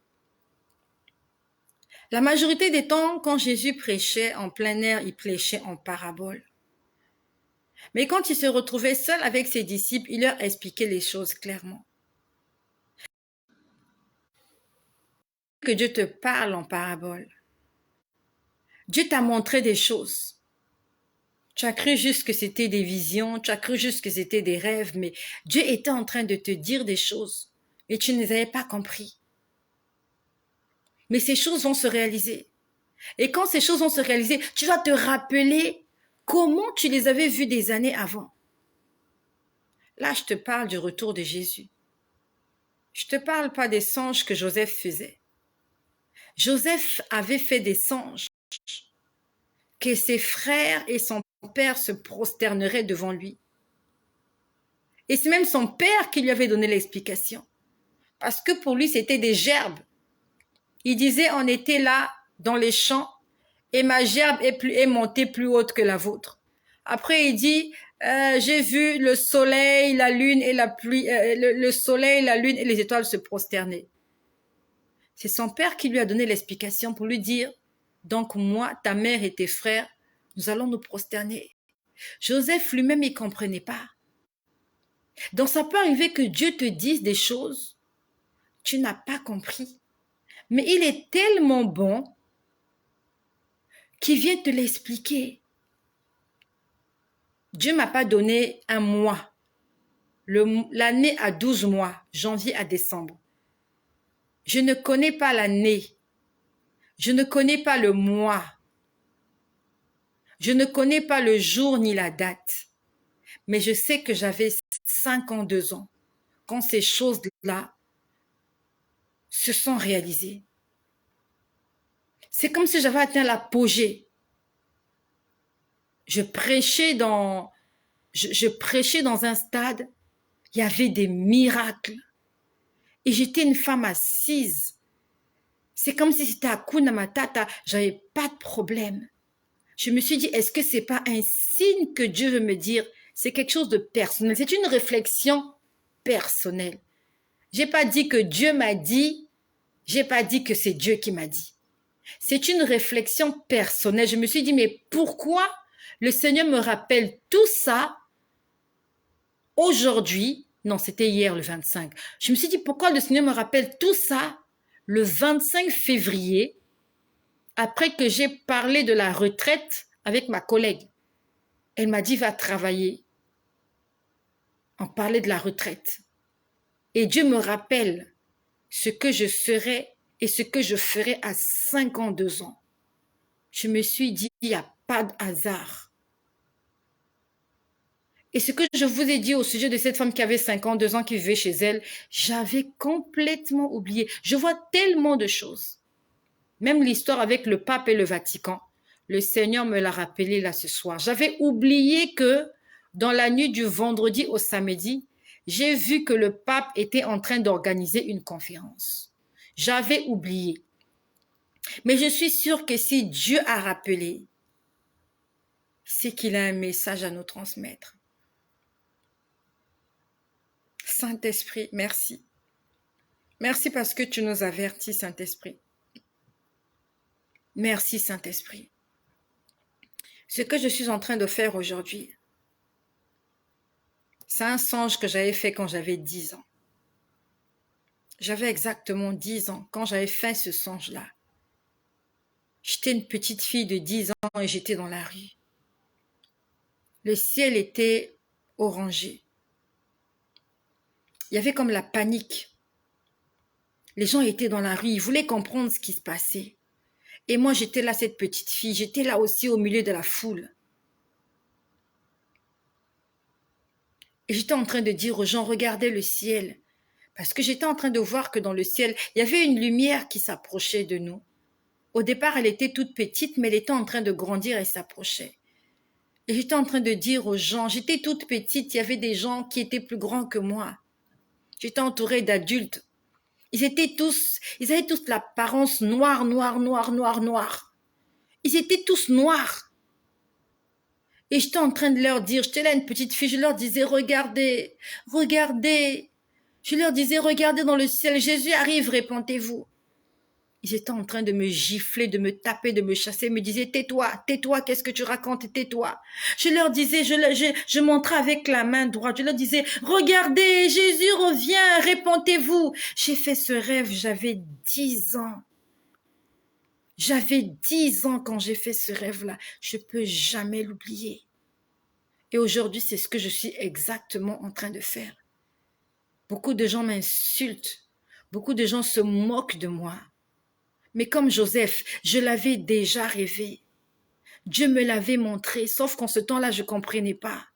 La majorité des temps, quand Jésus prêchait en plein air, il prêchait en parabole. Mais quand il se retrouvait seul avec ses disciples, il leur expliquait les choses clairement. Que Dieu te parle en parabole. Dieu t'a montré des choses. Tu as cru juste que c'était des visions, tu as cru juste que c'était des rêves, mais Dieu était en train de te dire des choses et tu ne les avais pas compris. Mais ces choses vont se réaliser. Et quand ces choses vont se réaliser, tu vas te rappeler comment tu les avais vues des années avant. Là, je te parle du retour de Jésus. Je ne te parle pas des songes que Joseph faisait. Joseph avait fait des songes que ses frères et son père se prosterneraient devant lui. Et c'est même son père qui lui avait donné l'explication. Parce que pour lui, c'était des gerbes. Il disait, on était là dans les champs et ma gerbe est montée plus haute que la vôtre. Après, il dit, j'ai vu le soleil, la lune et la pluie, le soleil, la lune et les étoiles se prosterner. C'est son père qui lui a donné l'explication pour lui dire, donc moi, ta mère et tes frères, nous allons nous prosterner. Joseph lui-même, il ne comprenait pas. Donc ça peut arriver que Dieu te dise des choses, tu n'as pas compris. Mais il est tellement bon qu'il vient te l'expliquer. Dieu ne m'a pas donné un mois. L'année a 12 mois, janvier à décembre. Je ne connais pas l'année. Je ne connais pas le mois. Je ne connais pas le jour ni la date. Mais je sais que j'avais 52 ans quand ces choses-là se sont réalisées. C'est comme si j'avais atteint l'apogée. Je prêchais dans un stade, il y avait des miracles. Et j'étais une femme assise. C'est comme si c'était Hakuna Matata, j'avais pas de problème. Je me suis dit, est-ce que c'est pas un signe que Dieu veut me dire? C'est quelque chose de personnel, c'est une réflexion personnelle. J'ai pas dit que Dieu m'a dit, j'ai pas dit que c'est Dieu qui m'a dit. C'est une réflexion personnelle. Je me suis dit, mais pourquoi le Seigneur me rappelle tout ça aujourd'hui? Non, c'était hier le 25. Je me suis dit, pourquoi le Seigneur me rappelle tout ça le 25 février, après que j'ai parlé de la retraite avec ma collègue. Elle m'a dit, va travailler. On parlait de la retraite. Et Dieu me rappelle ce que je serai et ce que je ferai à 52 ans. Je me suis dit, il n'y a pas de hasard. Et ce que je vous ai dit au sujet de cette femme qui avait 52 ans, qui vivait chez elle, j'avais complètement oublié. Je vois tellement de choses. Même l'histoire avec le pape et le Vatican. Le Seigneur me l'a rappelé là ce soir. J'avais oublié que dans la nuit du vendredi au samedi, j'ai vu que le pape était en train d'organiser une conférence. J'avais oublié. Mais je suis sûre que si Dieu a rappelé, c'est qu'il a un message à nous transmettre. Saint-Esprit, merci. Merci parce que tu nous avertis, Saint-Esprit. Merci, Saint-Esprit. Ce que je suis en train de faire aujourd'hui, c'est un songe que j'avais fait quand j'avais 10 ans. J'avais exactement 10 ans quand j'avais fait ce songe-là. J'étais une petite fille de 10 ans et j'étais dans la rue. Le ciel était orangé. Il y avait comme la panique. Les gens étaient dans la rue, ils voulaient comprendre ce qui se passait. Et moi, j'étais là, cette petite fille, j'étais là aussi au milieu de la foule. Et j'étais en train de dire aux gens, regardez le ciel. Parce que j'étais en train de voir que dans le ciel, il y avait une lumière qui s'approchait de nous. Au départ, elle était toute petite, mais elle était en train de grandir et s'approchait. Et j'étais en train de dire aux gens, j'étais toute petite, il y avait des gens qui étaient plus grands que moi. J'étais entourée d'adultes. Ils avaient tous l'apparence noire. Ils étaient tous noirs. Et j'étais en train de leur dire, j'étais là une petite fille, je leur disais, regardez. Je leur disais, regardez dans le ciel, Jésus arrive, répondez-vous. Ils étaient en train de me gifler, de me taper, de me chasser, ils me disaient, tais-toi, qu'est-ce que tu racontes, tais-toi. Je leur disais, je montrais avec la main droite, je leur disais, regardez, Jésus revient, répondez-vous. J'ai fait ce rêve, j'avais 10 ans. J'avais 10 ans quand j'ai fait ce rêve-là. Je ne peux jamais l'oublier. Et aujourd'hui, c'est ce que je suis exactement en train de faire. Beaucoup de gens m'insultent. Beaucoup de gens se moquent de moi. Mais comme Joseph, je l'avais déjà rêvé. Dieu me l'avait montré, sauf qu'en ce temps-là, je ne comprenais pas.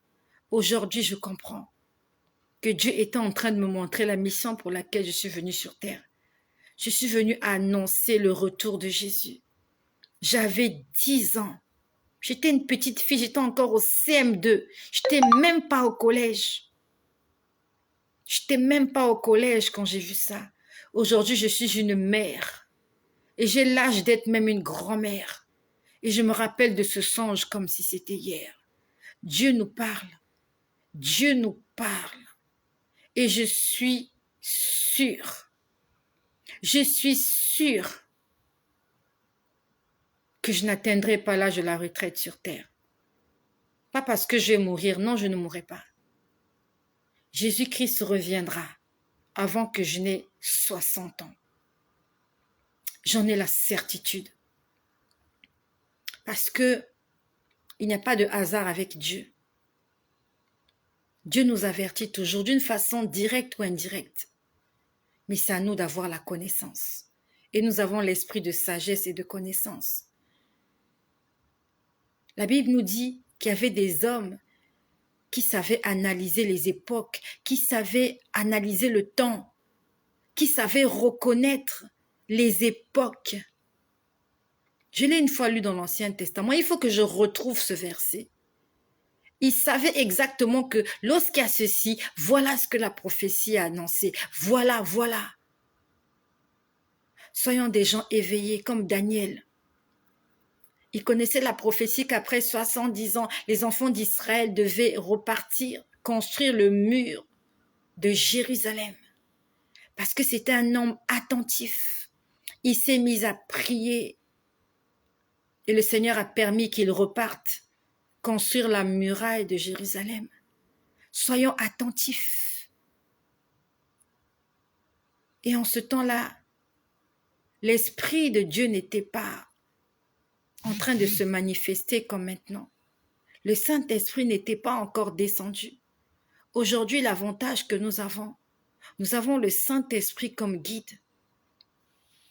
Aujourd'hui, je comprends que Dieu était en train de me montrer la mission pour laquelle je suis venue sur terre. Je suis venue annoncer le retour de Jésus. J'avais 10 ans. J'étais une petite fille, j'étais encore au CM2. Je n'étais même pas au collège. Je n'étais même pas au collège quand j'ai vu ça. Aujourd'hui, je suis une mère. Et j'ai l'âge d'être même une grand-mère. Et je me rappelle de ce songe comme si c'était hier. Dieu nous parle. Dieu nous parle. Et je suis sûre que je n'atteindrai pas l'âge de la retraite sur terre. Pas parce que je vais mourir, non, je ne mourrai pas. Jésus-Christ reviendra avant que je n'ai 60 ans. J'en ai la certitude. Parce que il n'y a pas de hasard avec Dieu. Dieu nous avertit toujours d'une façon directe ou indirecte. Mais c'est à nous d'avoir la connaissance. Et nous avons l'esprit de sagesse et de connaissance. La Bible nous dit qu'il y avait des hommes qui savaient analyser les époques, qui savaient analyser le temps, qui savaient reconnaître les époques. Je l'ai une fois lu dans l'Ancien Testament. Il faut que je retrouve ce verset. Ils savaient exactement que lorsqu'il y a ceci, voilà ce que la prophétie a annoncé. Voilà. Soyons des gens éveillés comme Daniel. Il connaissait la prophétie qu'après 70 ans, les enfants d'Israël devaient repartir, construire le mur de Jérusalem, parce que c'était un homme attentif. Il s'est mis à prier et le Seigneur a permis qu'il reparte construire la muraille de Jérusalem. Soyons attentifs. Et en ce temps-là, l'Esprit de Dieu n'était pas en train de se manifester comme maintenant. Le Saint-Esprit n'était pas encore descendu. Aujourd'hui, l'avantage que nous avons le Saint-Esprit comme guide.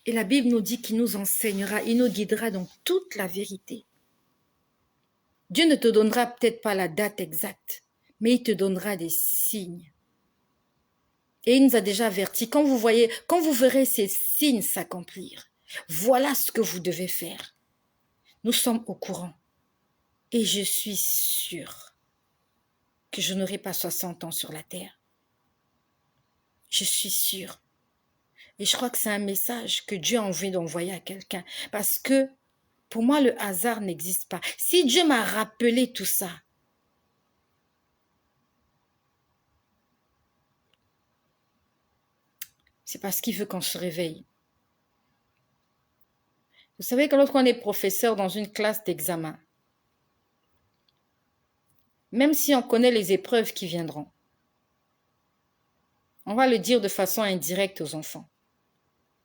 Et la Bible nous dit qu'il nous enseignera, il nous guidera dans toute la vérité. Dieu ne te donnera peut-être pas la date exacte, mais il te donnera des signes. Et il nous a déjà avertis, quand vous verrez ces signes s'accomplir, voilà ce que vous devez faire. Nous sommes au courant. Et je suis sûre que je n'aurai pas 60 ans sur la terre. Je suis sûre. Et je crois que c'est un message que Dieu a envie d'envoyer à quelqu'un. Parce que, pour moi, le hasard n'existe pas. Si Dieu m'a rappelé tout ça, c'est parce qu'il veut qu'on se réveille. Vous savez que lorsqu'on est professeur dans une classe d'examen, même si on connaît les épreuves qui viendront, on va le dire de façon indirecte aux enfants.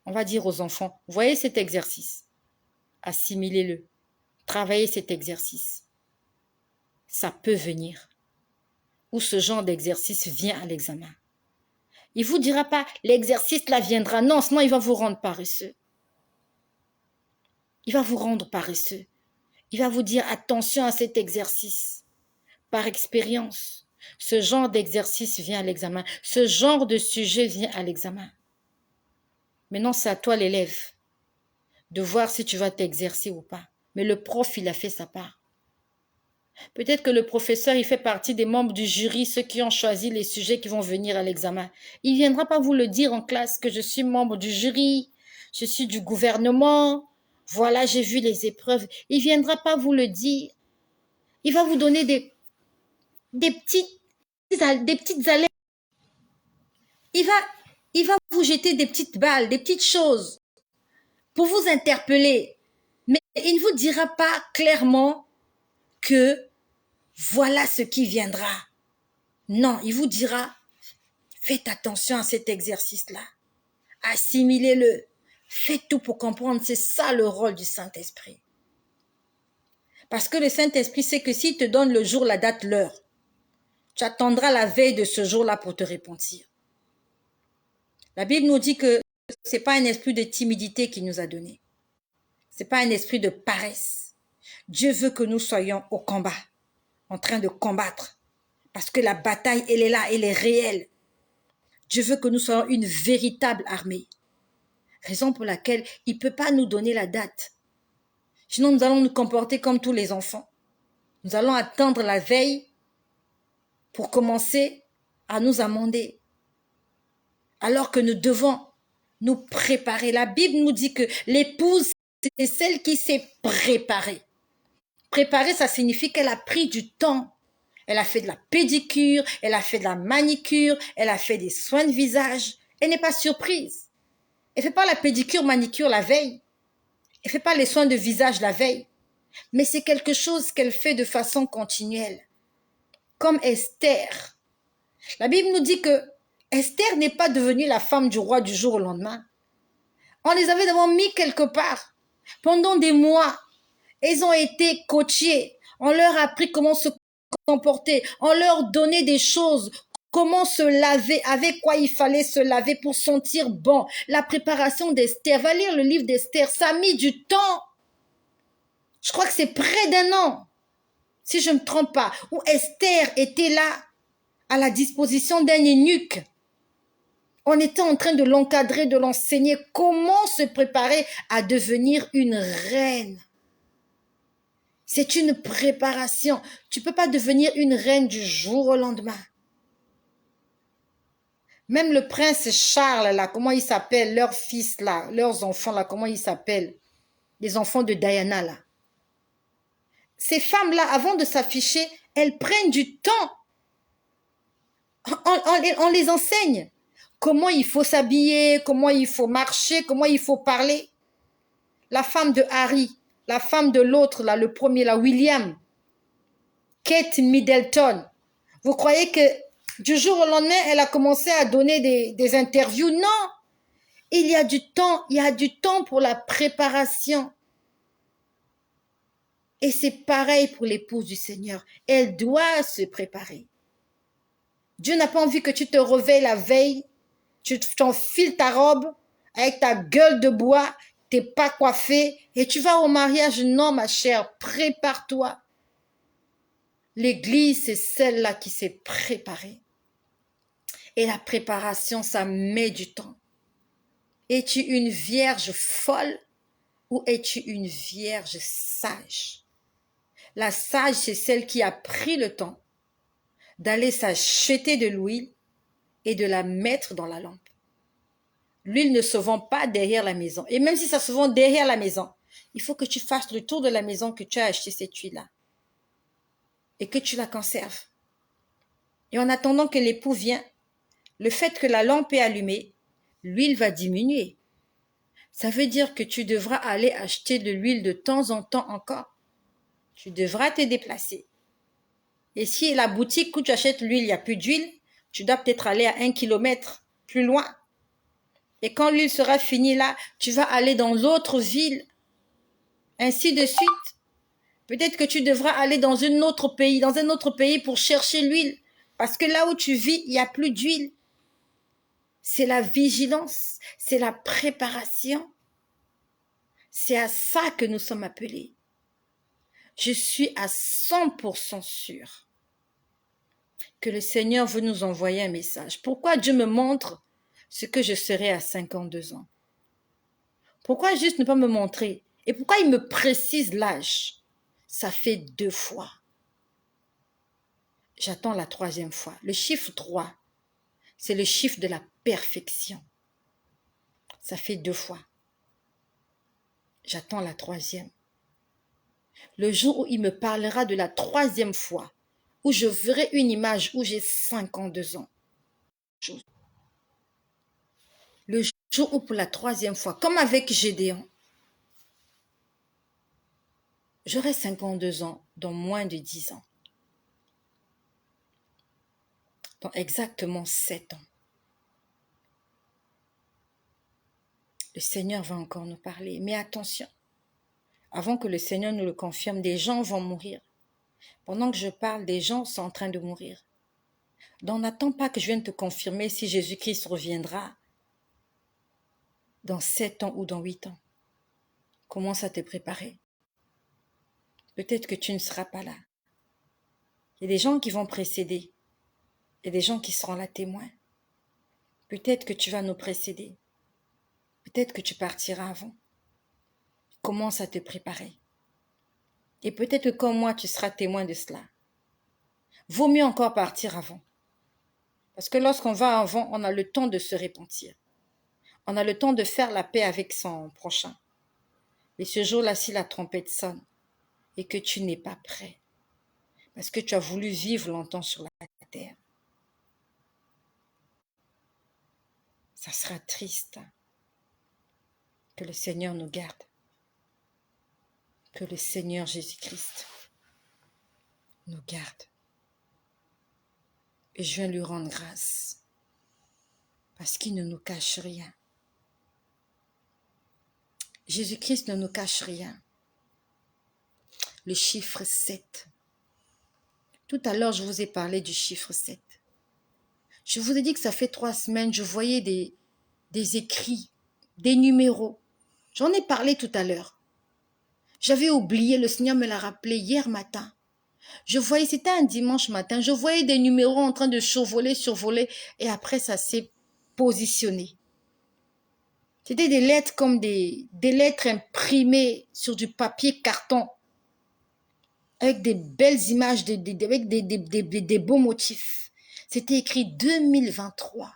On va dire aux enfants, voyez cet exercice, assimilez-le, travaillez cet exercice. Ça peut venir. Ou ce genre d'exercice vient à l'examen. Il ne vous dira pas, l'exercice là viendra. Non, sinon il va vous rendre paresseux. Il va vous rendre paresseux. Il va vous dire, attention à cet exercice. Par expérience, ce genre d'exercice vient à l'examen. Ce genre de sujet vient à l'examen. Maintenant, c'est à toi l'élève de voir si tu vas t'exercer ou pas. Mais le prof, il a fait sa part. Peut-être que le professeur, il fait partie des membres du jury, ceux qui ont choisi les sujets qui vont venir à l'examen. Il ne viendra pas vous le dire en classe que je suis membre du jury, je suis du gouvernement, voilà, j'ai vu les épreuves. Il ne viendra pas vous le dire. Il va vous donner des petites alertes. Il va vous jeter des petites balles, des petites choses pour vous interpeller. Mais il ne vous dira pas clairement que voilà ce qui viendra. Non, il vous dira, faites attention à cet exercice-là. Assimilez-le. Faites tout pour comprendre. C'est ça le rôle du Saint-Esprit. Parce que le Saint-Esprit sait que s'il te donne le jour, la date, l'heure, tu attendras la veille de ce jour-là pour te repentir. La Bible nous dit que ce n'est pas un esprit de timidité qu'il nous a donné. Ce n'est pas un esprit de paresse. Dieu veut que nous soyons au combat, en train de combattre. Parce que la bataille, elle est là, elle est réelle. Dieu veut que nous soyons une véritable armée. Raison pour laquelle il ne peut pas nous donner la date. Sinon, nous allons nous comporter comme tous les enfants. Nous allons attendre la veille pour commencer à nous amender. Alors que nous devons nous préparer. La Bible nous dit que l'épouse, c'est celle qui s'est préparée. Préparer, ça signifie qu'elle a pris du temps. Elle a fait de la pédicure, elle a fait de la manicure, elle a fait des soins de visage. Elle n'est pas surprise. Elle ne fait pas la pédicure, manicure la veille. Elle ne fait pas les soins de visage la veille. Mais c'est quelque chose qu'elle fait de façon continuelle. Comme Esther. La Bible nous dit que Esther n'est pas devenue la femme du roi du jour au lendemain. On les avait d'abord mis quelque part. Pendant des mois, elles ont été coachées. On leur a appris comment se comporter. On leur donnait des choses. Comment se laver, avec quoi il fallait se laver pour sentir bon. La préparation d'Esther. Va lire le livre d'Esther. Ça a mis du temps. Je crois que c'est près d'un an, si je ne me trompe pas, où Esther était là, à la disposition d'un eunuque. On était en train de l'encadrer, de l'enseigner comment se préparer à devenir une reine. C'est une préparation. Tu ne peux pas devenir une reine du jour au lendemain. Même le prince Charles, là, comment il s'appelle, leurs fils, là, leurs enfants, là, comment ils s'appellent, les enfants de Diana, là. Ces femmes-là, avant de s'afficher, elles prennent du temps. On les enseigne. Comment il faut s'habiller, comment il faut marcher, comment il faut parler. La femme de Harry, la femme de l'autre, là, le premier, là, William, Kate Middleton. Vous croyez que du jour au lendemain, elle a commencé à donner des interviews? Non. Il y a du temps pour la préparation. Et c'est pareil pour l'épouse du Seigneur. Elle doit se préparer. Dieu n'a pas envie que tu te réveilles la veille, tu t'enfiles ta robe avec ta gueule de bois, t'es pas coiffé et tu vas au mariage. Non, ma chère, prépare-toi. L'église, c'est celle-là qui s'est préparée. Et la préparation, ça met du temps. Es-tu une vierge folle ou es-tu une vierge sage? La sage, c'est celle qui a pris le temps d'aller s'acheter de l'huile et de la mettre dans la lampe. L'huile ne se vend pas derrière la maison. Et même si ça se vend derrière la maison, il faut que tu fasses le tour de la maison que tu as acheté cette huile-là et que tu la conserves. Et en attendant que l'époux vienne, le fait que la lampe est allumée, l'huile va diminuer. Ça veut dire que tu devras aller acheter de l'huile de temps en temps encore. Tu devras te déplacer. Et si la boutique où tu achètes l'huile, il n'y a plus d'huile, tu dois peut-être aller à 1 kilomètre plus loin. Et quand l'huile sera finie là, tu vas aller dans l'autre ville. Ainsi de suite. Peut-être que tu devras aller dans un autre pays pour chercher l'huile. Parce que là où tu vis, il n'y a plus d'huile. C'est la vigilance, c'est la préparation. C'est à ça que nous sommes appelés. Je suis à 100% sûre que le Seigneur veut nous envoyer un message. Pourquoi Dieu me montre ce que je serai à 52 ans? Pourquoi juste ne pas me montrer? Et pourquoi il me précise l'âge? Ça fait 2 fois. J'attends la 3e fois. Le chiffre 3, c'est le chiffre de la perfection. Ça fait 2 fois. J'attends la 3e. Le jour où il me parlera de la 3e fois, où je verrai une image où j'ai 52 ans. Le jour où pour la 3e fois, comme avec Gédéon, j'aurai 52 ans dans moins de 10 ans. Dans exactement 7 ans. Le Seigneur va encore nous parler. Mais attention, avant que le Seigneur nous le confirme, des gens vont mourir. Pendant que je parle, des gens sont en train de mourir. Donc n'attends pas que je vienne te confirmer si Jésus-Christ reviendra dans 7 ans ou dans 8 ans. Commence à te préparer. Peut-être que tu ne seras pas là. Il y a des gens qui vont précéder. Il y a des gens qui seront là témoins. Peut-être que tu vas nous précéder. Peut-être que tu partiras avant. Commence à te préparer. Et peut-être que comme moi, tu seras témoin de cela. Vaut mieux encore partir avant. Parce que lorsqu'on va avant, on a le temps de se repentir. On a le temps de faire la paix avec son prochain. Mais ce jour-là, si la trompette sonne et que tu n'es pas prêt, parce que tu as voulu vivre longtemps sur la terre, ça sera triste. Que le Seigneur nous garde. Que le Seigneur Jésus-Christ nous garde. Et je viens lui rendre grâce. Parce qu'il ne nous cache rien. Jésus-Christ ne nous cache rien. Le chiffre 7. Tout à l'heure, je vous ai parlé du chiffre 7. Je vous ai dit que ça fait 3 semaines, je voyais des écrits, des numéros. J'en ai parlé tout à l'heure. J'avais oublié, le Seigneur me l'a rappelé hier matin. Je voyais, c'était un dimanche matin, je voyais des numéros en train de survoler, et après ça s'est positionné. C'était des lettres comme des lettres imprimées sur du papier carton, avec des belles images, avec des beaux motifs. C'était écrit 2023.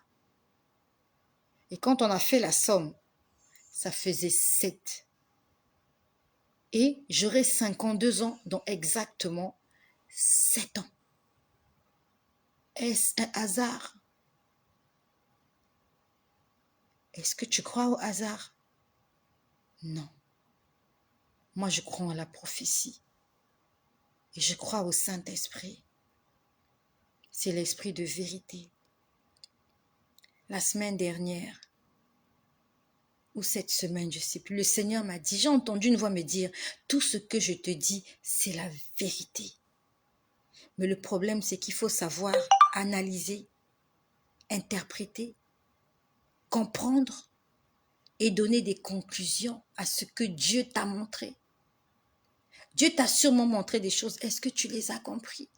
Et quand on a fait la somme, ça faisait 7. Et j'aurai 52 ans dans exactement 7 ans. Est-ce un hasard? Est-ce que tu crois au hasard? Non. Moi, je crois en la prophétie. Et je crois au Saint-Esprit. C'est l'esprit de vérité. La semaine dernière, ou cette semaine, je ne sais plus, le Seigneur m'a dit, j'ai entendu une voix me dire, tout ce que je te dis, c'est la vérité. Mais le problème, c'est qu'il faut savoir analyser, interpréter, comprendre et donner des conclusions à ce que Dieu t'a montré. Dieu t'a sûrement montré des choses. Est-ce que tu les as compris?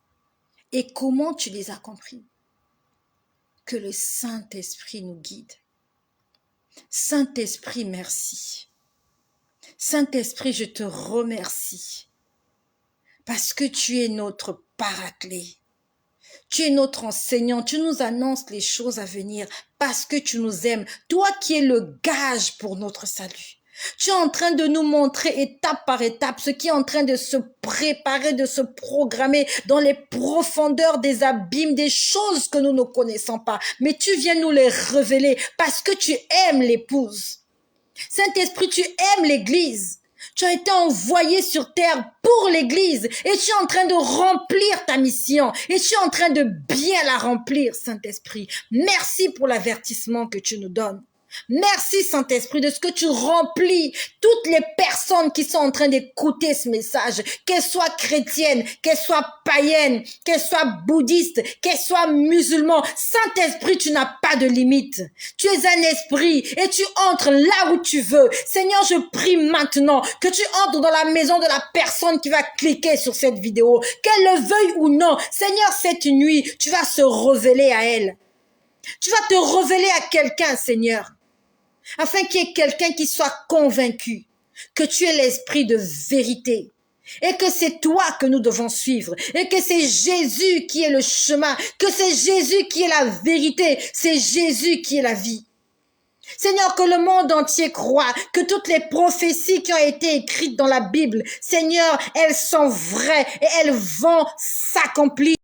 Et comment tu les as compris? Que le Saint-Esprit nous guide. Saint-Esprit, merci. Saint-Esprit, je te remercie. Parce que tu es notre paraclet. Tu es notre enseignant. Tu nous annonces les choses à venir parce que tu nous aimes. Toi qui es le gage pour notre salut. Tu es en train de nous montrer étape par étape ce qui est en train de se préparer, de se programmer dans les profondeurs des abîmes, des choses que nous ne connaissons pas. Mais tu viens nous les révéler parce que tu aimes l'épouse. Saint-Esprit, tu aimes l'église. Tu as été envoyé sur terre pour l'église et tu es en train de remplir ta mission et tu es en train de bien la remplir, Saint-Esprit. Merci pour l'avertissement que tu nous donnes. Merci Saint-Esprit de ce que tu remplis toutes les personnes qui sont en train d'écouter ce message, qu'elles soient chrétiennes, qu'elles soient païennes, qu'elles soient bouddhistes, qu'elles soient musulmans. Saint-Esprit, tu n'as pas de limite. Tu es un esprit et tu entres là où tu veux. Seigneur, je prie maintenant que tu entres dans la maison de la personne qui va cliquer sur cette vidéo, qu'elle le veuille ou non. Seigneur, cette nuit, tu vas se révéler à elle. Tu vas te révéler à quelqu'un, Seigneur, afin qu'il y ait quelqu'un qui soit convaincu que tu es l'esprit de vérité et que c'est toi que nous devons suivre et que c'est Jésus qui est le chemin, que c'est Jésus qui est la vérité, c'est Jésus qui est la vie. Seigneur, que le monde entier croit que toutes les prophéties qui ont été écrites dans la Bible, Seigneur, elles sont vraies et elles vont s'accomplir.